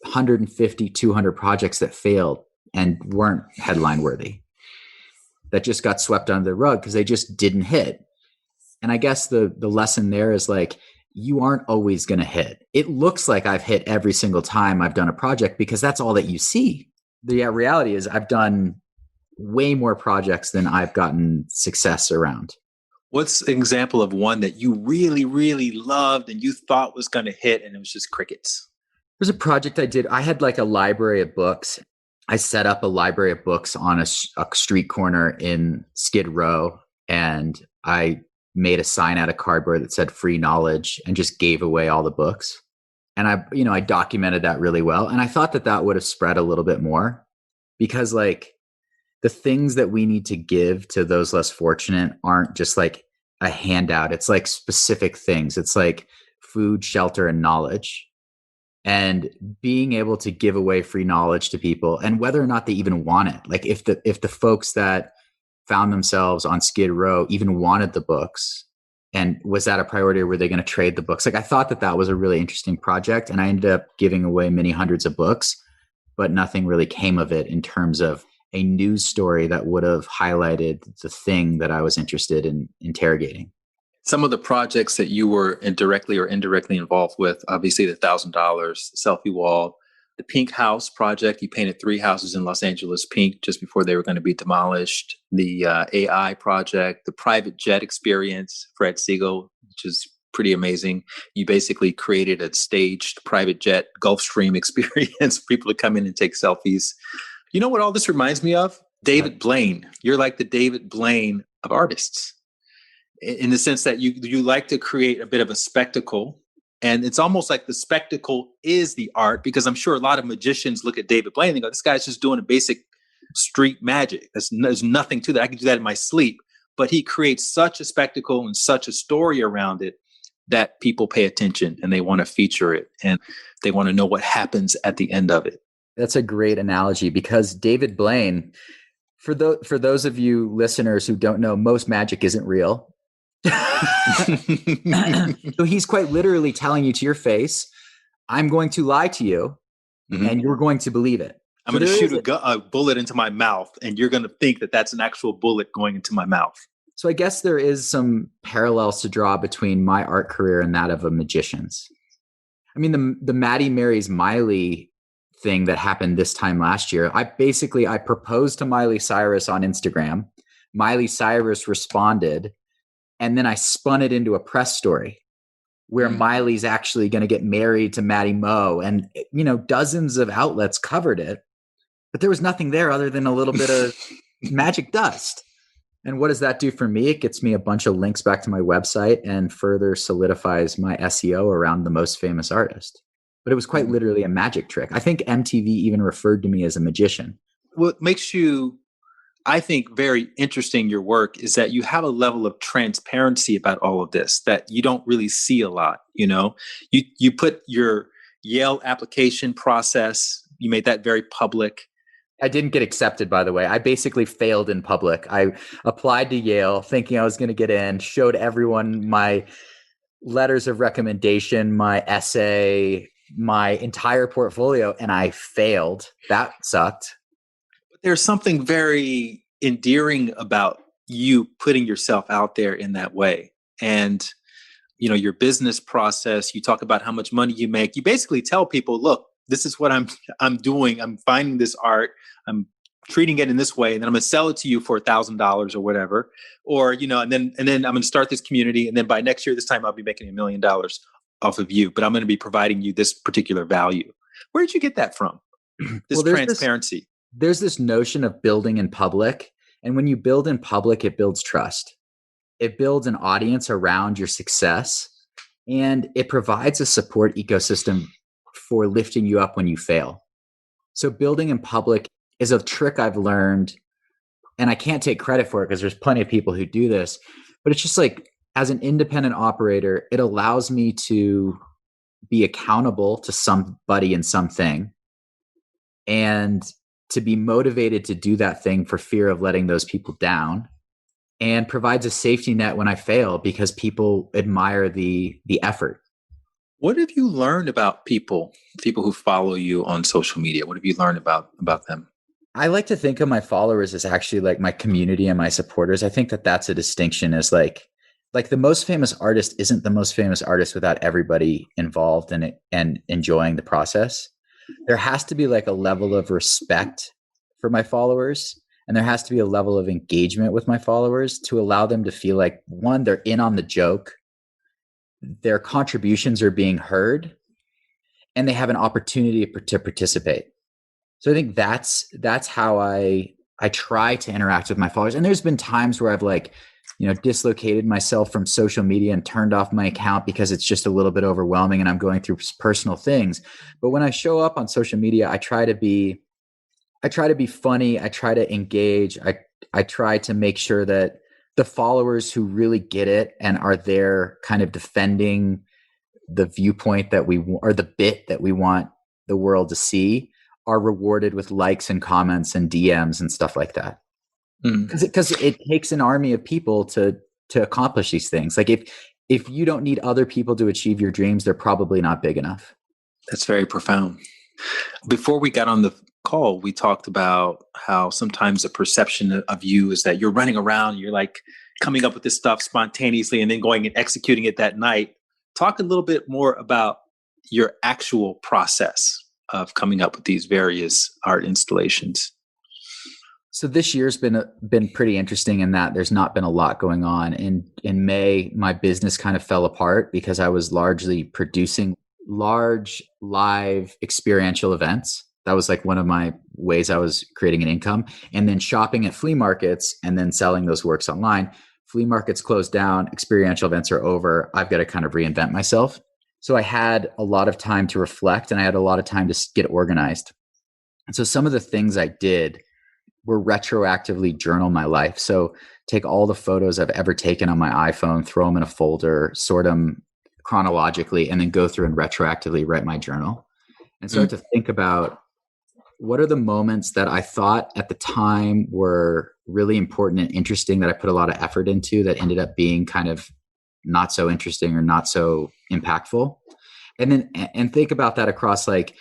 150, 200 projects that failed and weren't headline worthy, that just got swept under the rug because they just didn't hit. And I guess the lesson there is like, you aren't always going to hit. It looks like I've hit every single time I've done a project because that's all that you see. The reality is I've done way more projects than I've gotten success around. What's an example of one that you really, really loved and you thought was going to hit and it was just crickets? There's a project I did. I had like a library of books. I set up a library of books on a street corner in Skid Row, and I made a sign out of cardboard that said free knowledge and just gave away all the books. And I documented that really well. And I thought that would have spread a little bit more, because like the things that we need to give to those less fortunate aren't just like a handout. It's like specific things. It's like food, shelter, and knowledge. And being able to give away free knowledge to people, and whether or not they even want it. Like if the folks that found themselves on Skid Row even wanted the books, and was that a priority, or were they going to trade the books? Like I thought that was a really interesting project, and I ended up giving away many hundreds of books, but nothing really came of it in terms of a news story that would have highlighted the thing that I was interested in interrogating. Some of the projects that you were directly or indirectly involved with, obviously the $1,000, selfie wall, the Pink House project, you painted 3 houses in Los Angeles pink just before they were going to be demolished. The AI project, the private jet experience, Fred Siegel, which is pretty amazing. You basically created a staged private jet Gulfstream experience for people to come in and take selfies. You know what all this reminds me of? David Blaine. You're like the David Blaine of artists, in the sense that you like to create a bit of a spectacle. And it's almost like the spectacle is the art, because I'm sure a lot of magicians look at David Blaine and go, this guy's just doing a basic street magic. There's nothing to that. I can do that in my sleep. But he creates such a spectacle and such a story around it that people pay attention and they want to feature it and they want to know what happens at the end of it. That's a great analogy, because David Blaine, for those of you listeners who don't know, most magic isn't real. So he's quite literally telling you to your face, I'm going to lie to you, and you're going to believe it. I'm going to shoot a bullet into my mouth, and you're going to think that that's an actual bullet going into my mouth. So I guess there is some parallels to draw between my art career and that of a magician's. I mean, the Matty marries Miley thing that happened this time last year. I proposed to Miley Cyrus on Instagram. Miley Cyrus responded. And then I spun it into a press story where Miley's actually going to get married to Matty Moe. And, dozens of outlets covered it. But there was nothing there other than a little bit of magic dust. And what does that do for me? It gets me a bunch of links back to my website and further solidifies my SEO around the most famous artist. But it was quite literally a magic trick. I think MTV even referred to me as a magician. What makes you, I think, very interesting, your work, is that you have a level of transparency about all of this that you don't really see a lot. You put your Yale application process, you made that very public. I didn't get accepted, by the way. I basically failed in public. I applied to Yale thinking I was going to get in, showed everyone my letters of recommendation, my essay, my entire portfolio, and I failed. That sucked. There's something very endearing about you putting yourself out there in that way. And, your business process, you talk about how much money you make. You basically tell people, look, this is what I'm doing. I'm finding this art. I'm treating it in this way, and then I'm going to sell it to you for $1,000 or whatever. Or, and then I'm going to start this community. And then by next year, this time I'll be making $1 million off of you, but I'm going to be providing you this particular value. Where did you get that from? This transparency. There's this notion of building in public. And when you build in public, it builds trust. It builds an audience around your success, and it provides a support ecosystem for lifting you up when you fail. So building in public is a trick I've learned, and I can't take credit for it because there's plenty of people who do this, but it's just like, as an independent operator, it allows me to be accountable to somebody and something, and to be motivated to do that thing for fear of letting those people down, and provides a safety net when I fail because people admire the effort. What have you learned about people who follow you on social media? What have you learned about them? I like to think of my followers as actually like my community and my supporters. I think that that's a distinction, is like the most famous artist isn't the most famous artist without everybody involved in it and enjoying the process. There has to be like a level of respect for my followers, and there has to be a level of engagement with my followers to allow them to feel like, one, they're in on the joke, their contributions are being heard, and they have an opportunity to participate. So I think that's how I try to interact with my followers. And there's been times where I've dislocated myself from social media and turned off my account because it's just a little bit overwhelming and I'm going through personal things. But when I show up on social media, I try to be funny. I try to engage. I try to make sure that the followers who really get it and are there kind of defending the viewpoint that or the bit that we want the world to see are rewarded with likes and comments and DMs and stuff like that. Because it takes an army of people to accomplish these things. Like if you don't need other people to achieve your dreams, they're probably not big enough. That's very profound. Before we got on the call, we talked about how sometimes the perception of you is that you're running around, you're like coming up with this stuff spontaneously and then going and executing it that night. Talk a little bit more about your actual process of coming up with these various art installations. So this year's been pretty interesting in that there's not been a lot going on. In May, my business kind of fell apart because I was largely producing large live experiential events. That was like one of my ways I was creating an income. And then shopping at flea markets and then selling those works online. Flea markets closed down, experiential events are over. I've got to kind of reinvent myself. So I had a lot of time to reflect and I had a lot of time to get organized. And so some of the things I did were retroactively journal my life. So take all the photos I've ever taken on my iPhone, throw them in a folder, sort them chronologically, and then go through and retroactively write my journal and start to think about what are the moments that I thought at the time were really important and interesting that I put a lot of effort into that ended up being kind of not so interesting or not so impactful. And think about that across like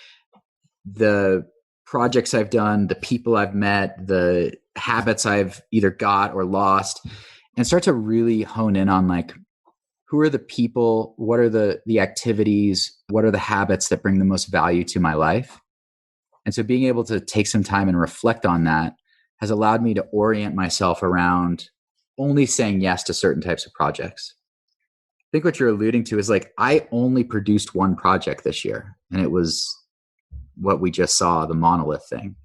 the projects I've done, the people I've met, the habits I've either got or lost, and start to really hone in on like, who are the people, what are the activities, what are the habits that bring the most value to my life? And so being able to take some time and reflect on that has allowed me to orient myself around only saying yes to certain types of projects. I think what you're alluding to is like, I only produced one project this year, and it was what we just saw, the Monolith thing.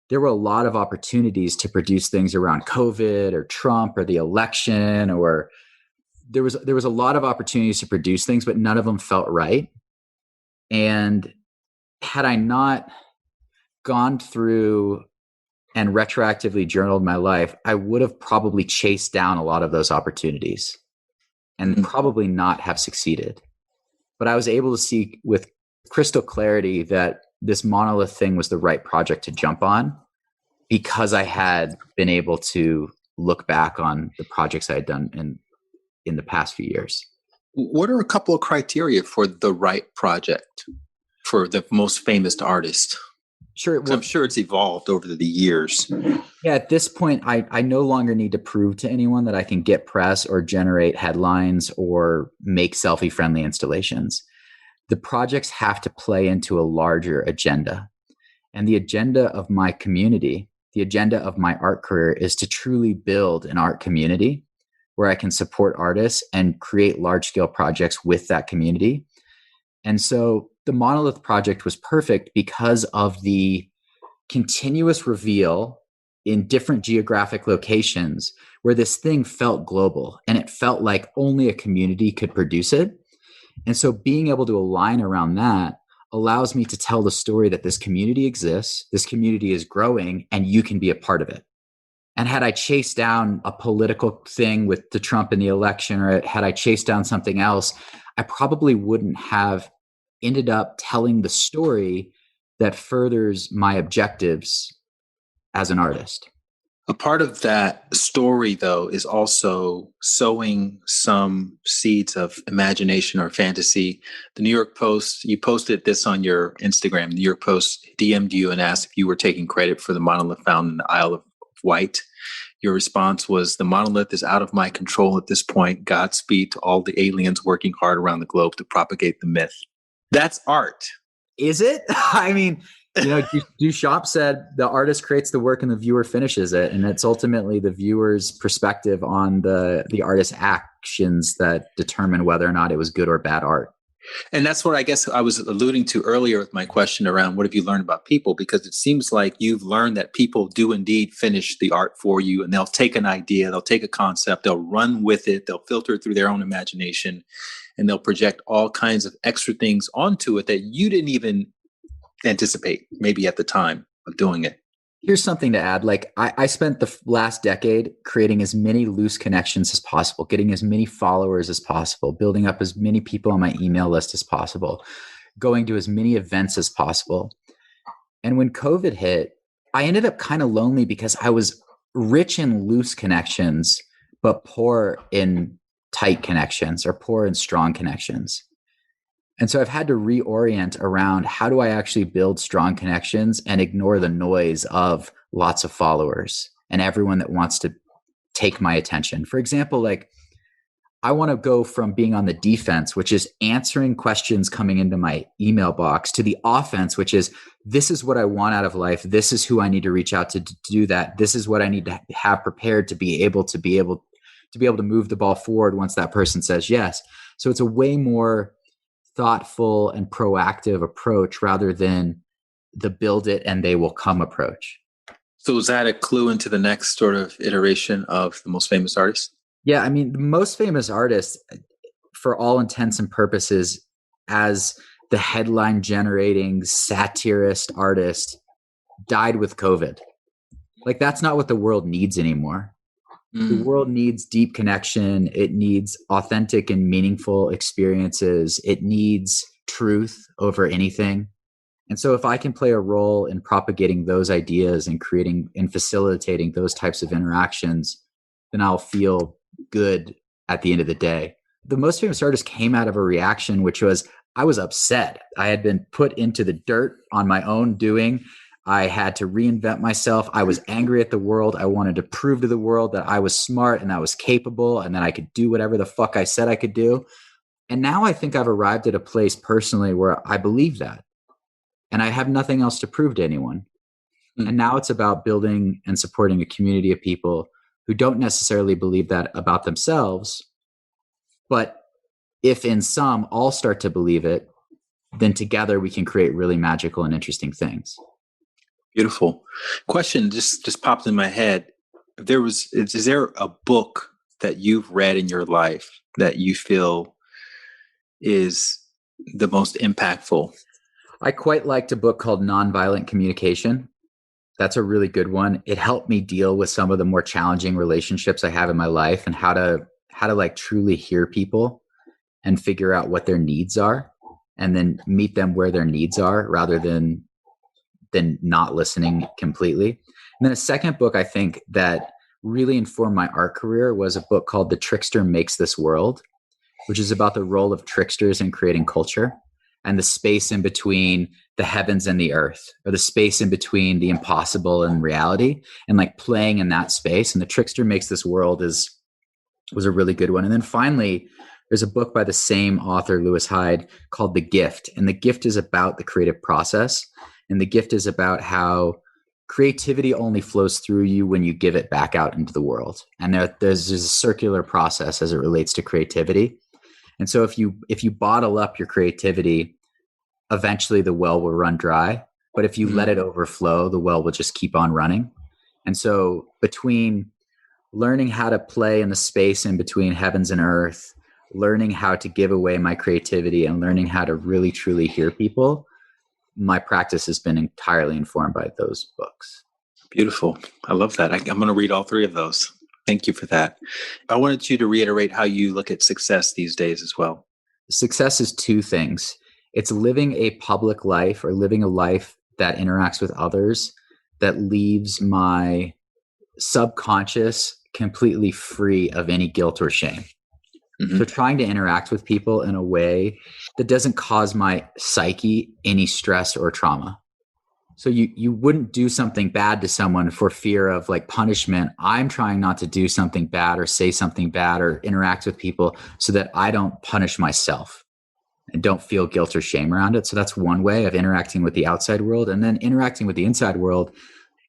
There were a lot of opportunities to produce things around COVID or Trump or the election, or there was a lot of opportunities to produce things, but none of them felt right. And had I not gone through and retroactively journaled my life, I would have probably chased down a lot of those opportunities and probably not have succeeded. But I was able to see with crystal clarity that this Monolith thing was the right project to jump on because I had been able to look back on the projects I had done in the past few years. What are a couple of criteria for the right project for the most famous artist? Sure. 'Cause I'm sure it's evolved over the years. Yeah, at this point, I no longer need to prove to anyone that I can get press or generate headlines or make selfie-friendly installations. The projects have to play into a larger agenda. And the agenda of my community, the agenda of my art career is to truly build an art community where I can support artists and create large-scale projects with that community. And so the Monolith project was perfect because of the continuous reveal in different geographic locations where this thing felt global and it felt like only a community could produce it. And so being able to align around that allows me to tell the story that this community exists, this community is growing, and you can be a part of it. And had I chased down a political thing with the Trump in the election, or had I chased down something else, I probably wouldn't have ended up telling the story that furthers my objectives as an artist. A part of that story, though, is also sowing some seeds of imagination or fantasy. The New York Post, you posted this on your Instagram. The New York Post DM'd you and asked if you were taking credit for the monolith found in the Isle of Wight. Your response was, "The monolith is out of my control at this point. Godspeed to all the aliens working hard around the globe to propagate the myth." That's art. Is it? I mean, Duchamp said the artist creates the work and the viewer finishes it. And it's ultimately the viewer's perspective on the artist's actions that determine whether or not it was good or bad art. And that's what I guess I was alluding to earlier with my question around what have you learned about people? Because it seems like you've learned that people do indeed finish the art for you, and they'll take an idea, they'll take a concept, they'll run with it, they'll filter it through their own imagination, and they'll project all kinds of extra things onto it that you didn't even anticipate maybe at the time of doing it. Here's something to add. Like I spent the last decade creating as many loose connections as possible, getting as many followers as possible, building up as many people on my email list as possible, going to as many events as possible. And when COVID hit, I ended up kind of lonely because I was rich in loose connections, but poor in tight connections or poor in strong connections. And so I've had to reorient around how do I actually build strong connections and ignore the noise of lots of followers and everyone that wants to take my attention. For example, like I want to go from being on the defense, which is answering questions coming into my email box, to the offense, which is this is what I want out of life. This is who I need to reach out to do that. This is what I need to have prepared to be able to move the ball forward once that person says yes. So it's a way more thoughtful and proactive approach rather than the build it and they will come approach. So is that a clue into the next sort of iteration of the most famous artist? Yeah. I mean, the most famous artist, for all intents and purposes, as the headline generating satirist artist, died with COVID. Like that's not what the world needs anymore. The world needs deep connection. It needs authentic and meaningful experiences. It needs truth over anything. And so if I can play a role in propagating those ideas and creating and facilitating those types of interactions, then I'll feel good at the end of the day. The most famous artist came out of a reaction, which was I was upset. I had been put into the dirt on my own doing. I had to reinvent myself. I was angry at the world. I wanted to prove to the world that I was smart and I was capable and that I could do whatever the fuck I said I could do. And now I think I've arrived at a place personally where I believe that. And I have nothing else to prove to anyone. And now it's about building and supporting a community of people who don't necessarily believe that about themselves. But if in some all start to believe it, then together we can create really magical and interesting things. Beautiful. Question just popped in my head. Is there a book that you've read in your life that you feel is the most impactful? I quite liked a book called Nonviolent Communication. That's a really good one. It helped me deal with some of the more challenging relationships I have in my life and how to like truly hear people and figure out what their needs are and then meet them where their needs are rather than not listening completely. And then a second book I think that really informed my art career was a book called The Trickster Makes This World, which is about the role of tricksters in creating culture. and the space in between the heavens and the earth, or the space in between the impossible and reality, and like playing in that space. And The Trickster Makes This World was a really good one. And then finally, there's a book by the same author, Lewis Hyde, called The Gift. And The Gift is about the creative process. And The Gift is about how creativity only flows through you when you give it back out into the world. And there's a circular process as it relates to creativity. And so if you bottle up your creativity, eventually the well will run dry. But if you let it overflow, the well will just keep on running. And so between learning how to play in the space in between heavens and earth, learning how to give away my creativity, and learning how to really, truly hear people, my practice has been entirely informed by those books. Beautiful. I love that. I'm going to read all three of those. Thank you for that. I wanted you to reiterate how you look at success these days as well. Success is two things. It's living a public life, or living a life that interacts with others, that leaves my subconscious completely free of any guilt or shame. So trying to interact with people in a way that doesn't cause my psyche any stress or trauma. So you wouldn't do something bad to someone for fear of like punishment. I'm trying not to do something bad or say something bad or interact with people so that I don't punish myself and don't feel guilt or shame around it. So that's one way of interacting with the outside world. And then interacting with the inside world,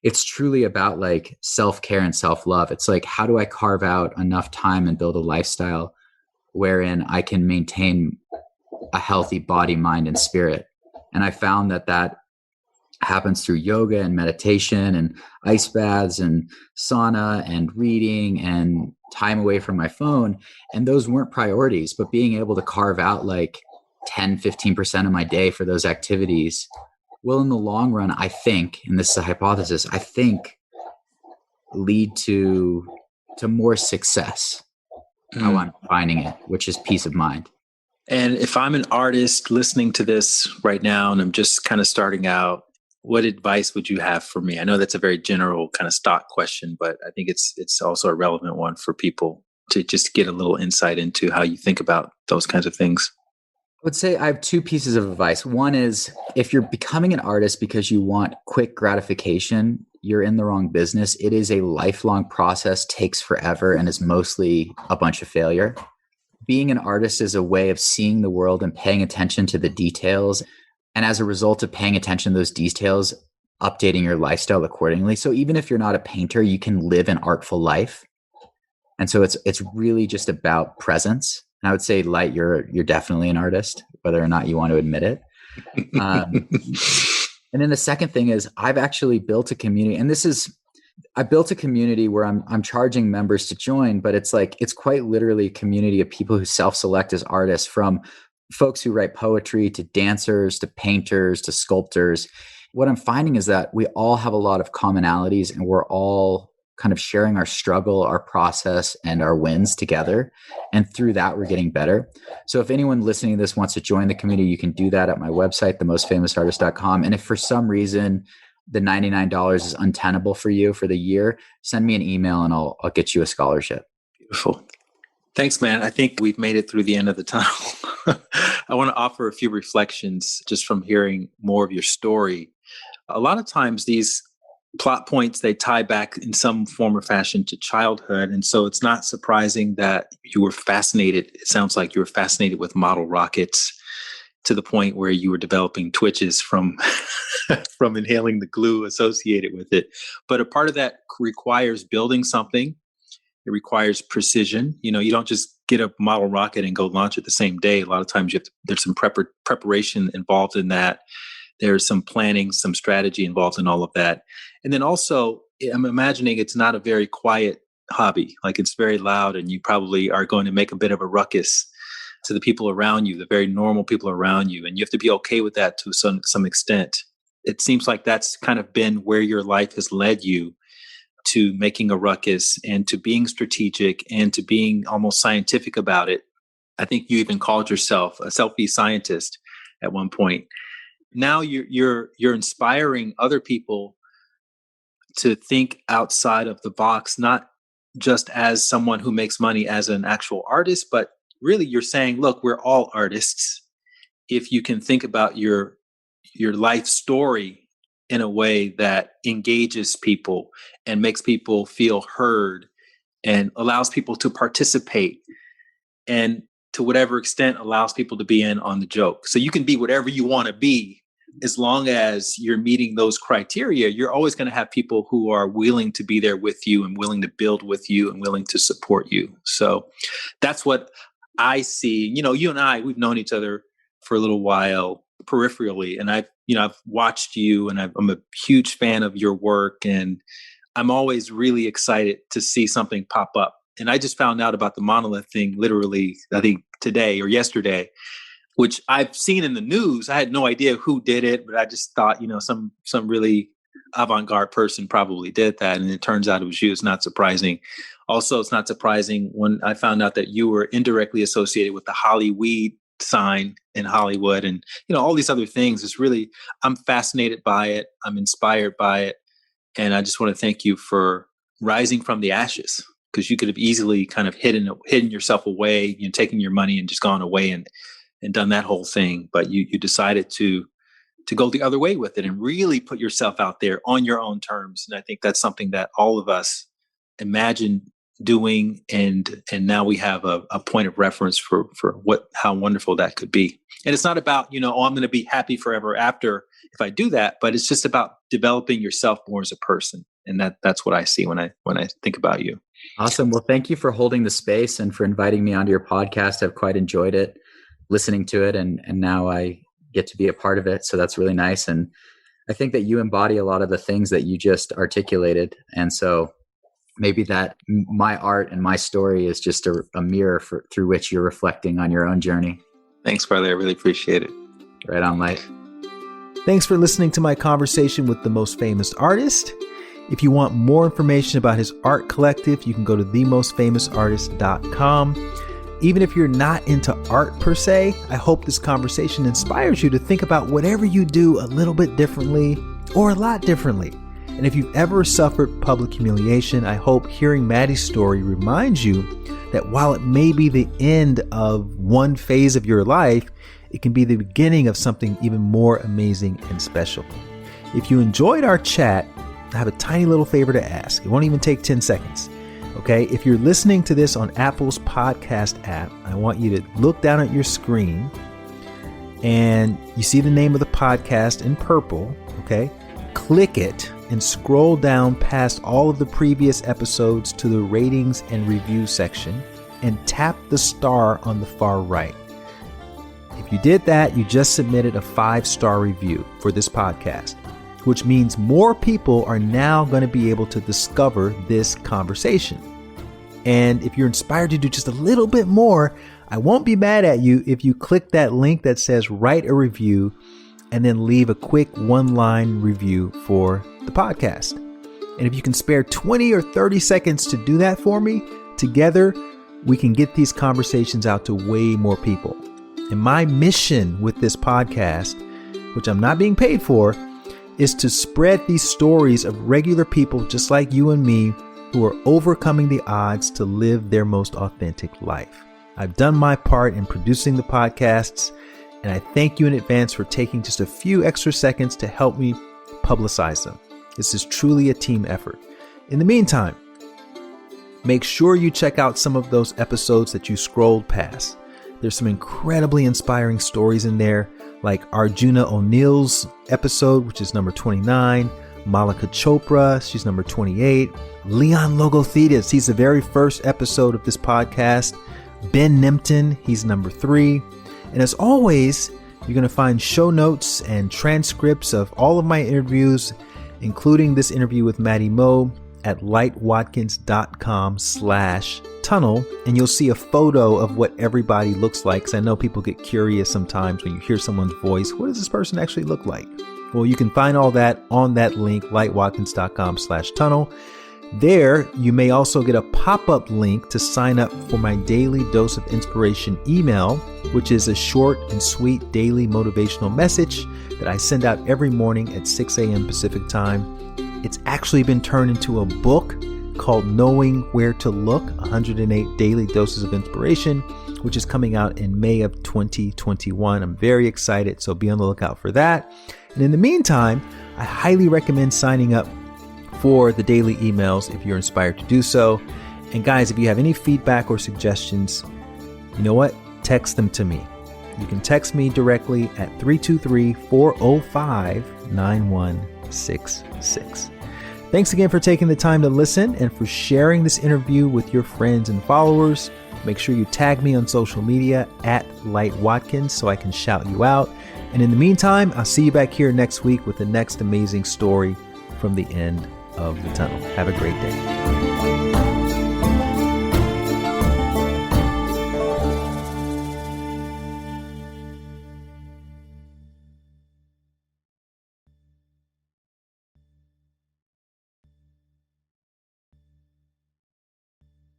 it's truly about like self-care and self-love. It's like, how do I carve out enough time and build a lifestyle wherein I can maintain a healthy body, mind, and spirit? And I found that happens through yoga and meditation and ice baths and sauna and reading and time away from my phone. And those weren't priorities, but being able to carve out like 10, 15% of my day for those activities will, in the long run, I think, and this is a hypothesis, I think lead to more success. How I'm finding it, which is peace of mind. And if I'm an artist listening to this right now and I'm just kind of starting out, what advice would you have for me? I know that's a very general kind of stock question, but I think it's also a relevant one for people to just get a little insight into how you think about those kinds of things. I would say I have two pieces of advice. One is, if you're becoming an artist because you want quick gratification, you're in the wrong business. It is a lifelong process, takes forever, and is mostly a bunch of failure. Being an artist is a way of seeing the world and paying attention to the details. And as a result of paying attention to those details, updating your lifestyle accordingly. So even if you're not a painter, you can live an artful life. And so it's really just about presence. And I would say, Light, you're definitely an artist, whether or not you want to admit it. And then the second thing is, I've actually built a community, and I built a community where I'm charging members to join, but it's quite literally a community of people who self-select as artists, from folks who write poetry to dancers to painters to sculptors. What I'm finding is that we all have a lot of commonalities, and we're all kind of sharing our struggle, our process, and our wins together. And through that, we're getting better. So if anyone listening to this wants to join the community, you can do that at my website, themostfamousartist.com. And if for some reason the $99 is untenable for you for the year, send me an email and I'll get you a scholarship. Beautiful. Thanks, man. I think we've made it through the end of the tunnel. I want to offer a few reflections just from hearing more of your story. A lot of times these plot points, they tie back in some form or fashion to childhood. And so it's not surprising that you were fascinated. It sounds like you were fascinated with model rockets to the point where you were developing twitches from from inhaling the glue associated with it. But a part of that requires building something. It requires precision. You don't just get a model rocket and go launch it the same day. A lot of times there's some preparation involved in that. There's some planning, some strategy involved in all of that. And then also, I'm imagining it's not a very quiet hobby. Like, it's very loud, and you probably are going to make a bit of a ruckus to the people around you, the very normal people around you. And you have to be okay with that to some extent. It seems like that's kind of been where your life has led you, to making a ruckus and to being strategic and to being almost scientific about it. I think you even called yourself a selfie scientist at one point. Now you're inspiring other people to think outside of the box, not just as someone who makes money as an actual artist, but really you're saying, look, we're all artists, if you can think about your life story in a way that engages people and makes people feel heard and allows people to participate, and to whatever extent allows people to be in on the joke. So you can be whatever you want to be, as long as you're meeting those criteria. You're always going to have people who are willing to be there with you and willing to build with you and willing to support you. So that's what I see. You and I, we've known each other for a little while peripherally, and I've watched you, and I'm a huge fan of your work, and I'm always really excited to see something pop up. And I just found out about the Monolith thing literally, I think today or yesterday, which I've seen in the news. I had no idea who did it, but I just thought, some really avant-garde person probably did that. And it turns out it was you. It's not surprising. Also, it's not surprising when I found out that you were indirectly associated with the Hollyweed sign in Hollywood, and all these other things. It's really, I'm fascinated by it. I'm inspired by it. And I just want to thank you for rising from the ashes, because you could have easily kind of hidden yourself away, taking your money and just gone away and done that whole thing. But you decided to go the other way with it and really put yourself out there on your own terms. And I think that's something that all of us imagine doing, and now we have a point of reference for how wonderful that could be. And it's not about, I'm going to be happy forever after if I do that, but it's just about developing yourself more as a person. And that's what I see when I think about you. Awesome. Well, thank you for holding the space and for inviting me onto your podcast. I've quite enjoyed it, listening to it, and now I get to be a part of it. So that's really nice. And I think that you embody a lot of the things that you just articulated. And so maybe that my art and my story is just a mirror through which you're reflecting on your own journey. Thanks, brother. I really appreciate it. Right on, Light. Thanks for listening to my conversation with the most famous artist. If you want more information about his art collective, you can go to themostfamousartist.com. Even if you're not into art per se, I hope this conversation inspires you to think about whatever you do a little bit differently or a lot differently. And if you've ever suffered public humiliation, I hope hearing Matty's story reminds you that while it may be the end of one phase of your life, it can be the beginning of something even more amazing and special. If you enjoyed our chat, I have a tiny little favor to ask. It won't even take 10 seconds. Okay, if you're listening to this on Apple's podcast app, I want you to look down at your screen and you see the name of the podcast in purple. Okay, click it and scroll down past all of the previous episodes to the ratings and review section and tap the star on the far right. If you did that, you just submitted a 5-star review for this podcast, which means more people are now going to be able to discover this conversation. And if you're inspired to do just a little bit more, I won't be mad at you if you click that link that says write a review and then leave a quick 1-line review for the podcast. And if you can spare 20 or 30 seconds to do that for me, together we can get these conversations out to way more people. And my mission with this podcast, which I'm not being paid for, is to spread these stories of regular people just like you and me who are overcoming the odds to live their most authentic life. I've done my part in producing the podcasts, and I thank you in advance for taking just a few extra seconds to help me publicize them. This is truly a team effort. In the meantime, make sure you check out some of those episodes that you scrolled past. There's some incredibly inspiring stories in there, like Arjuna O'Neill's episode, which is number 29, Malika Chopra, she's number 28, Leon Logothetis, he's the very first episode of this podcast, Ben Nimpton, he's number 3. And as always, you're going to find show notes and transcripts of all of my interviews, including this interview with Matty Moe, at lightwatkins.com/tunnel. And you'll see a photo of what everybody looks like. Because I know people get curious sometimes when you hear someone's voice. What does this person actually look like? Well, you can find all that on that link, lightwatkins.com/tunnel. There, you may also get a pop-up link to sign up for my daily dose of inspiration email, which is a short and sweet daily motivational message that I send out every morning at 6 a.m. Pacific time. It's actually been turned into a book called Knowing Where to Look, 108 Daily Doses of Inspiration, which is coming out in May of 2021. I'm very excited, so be on the lookout for that. And in the meantime, I highly recommend signing up for the daily emails if you're inspired to do so. And guys, if you have any feedback or suggestions, you know what? Text them to me. You can text me directly at 323-405-9166. Thanks again for taking the time to listen and for sharing this interview with your friends and followers. Make sure you tag me on social media at Light Watkins so I can shout you out. And in the meantime, I'll see you back here next week with the next amazing story from the end of the tunnel. Have a great day.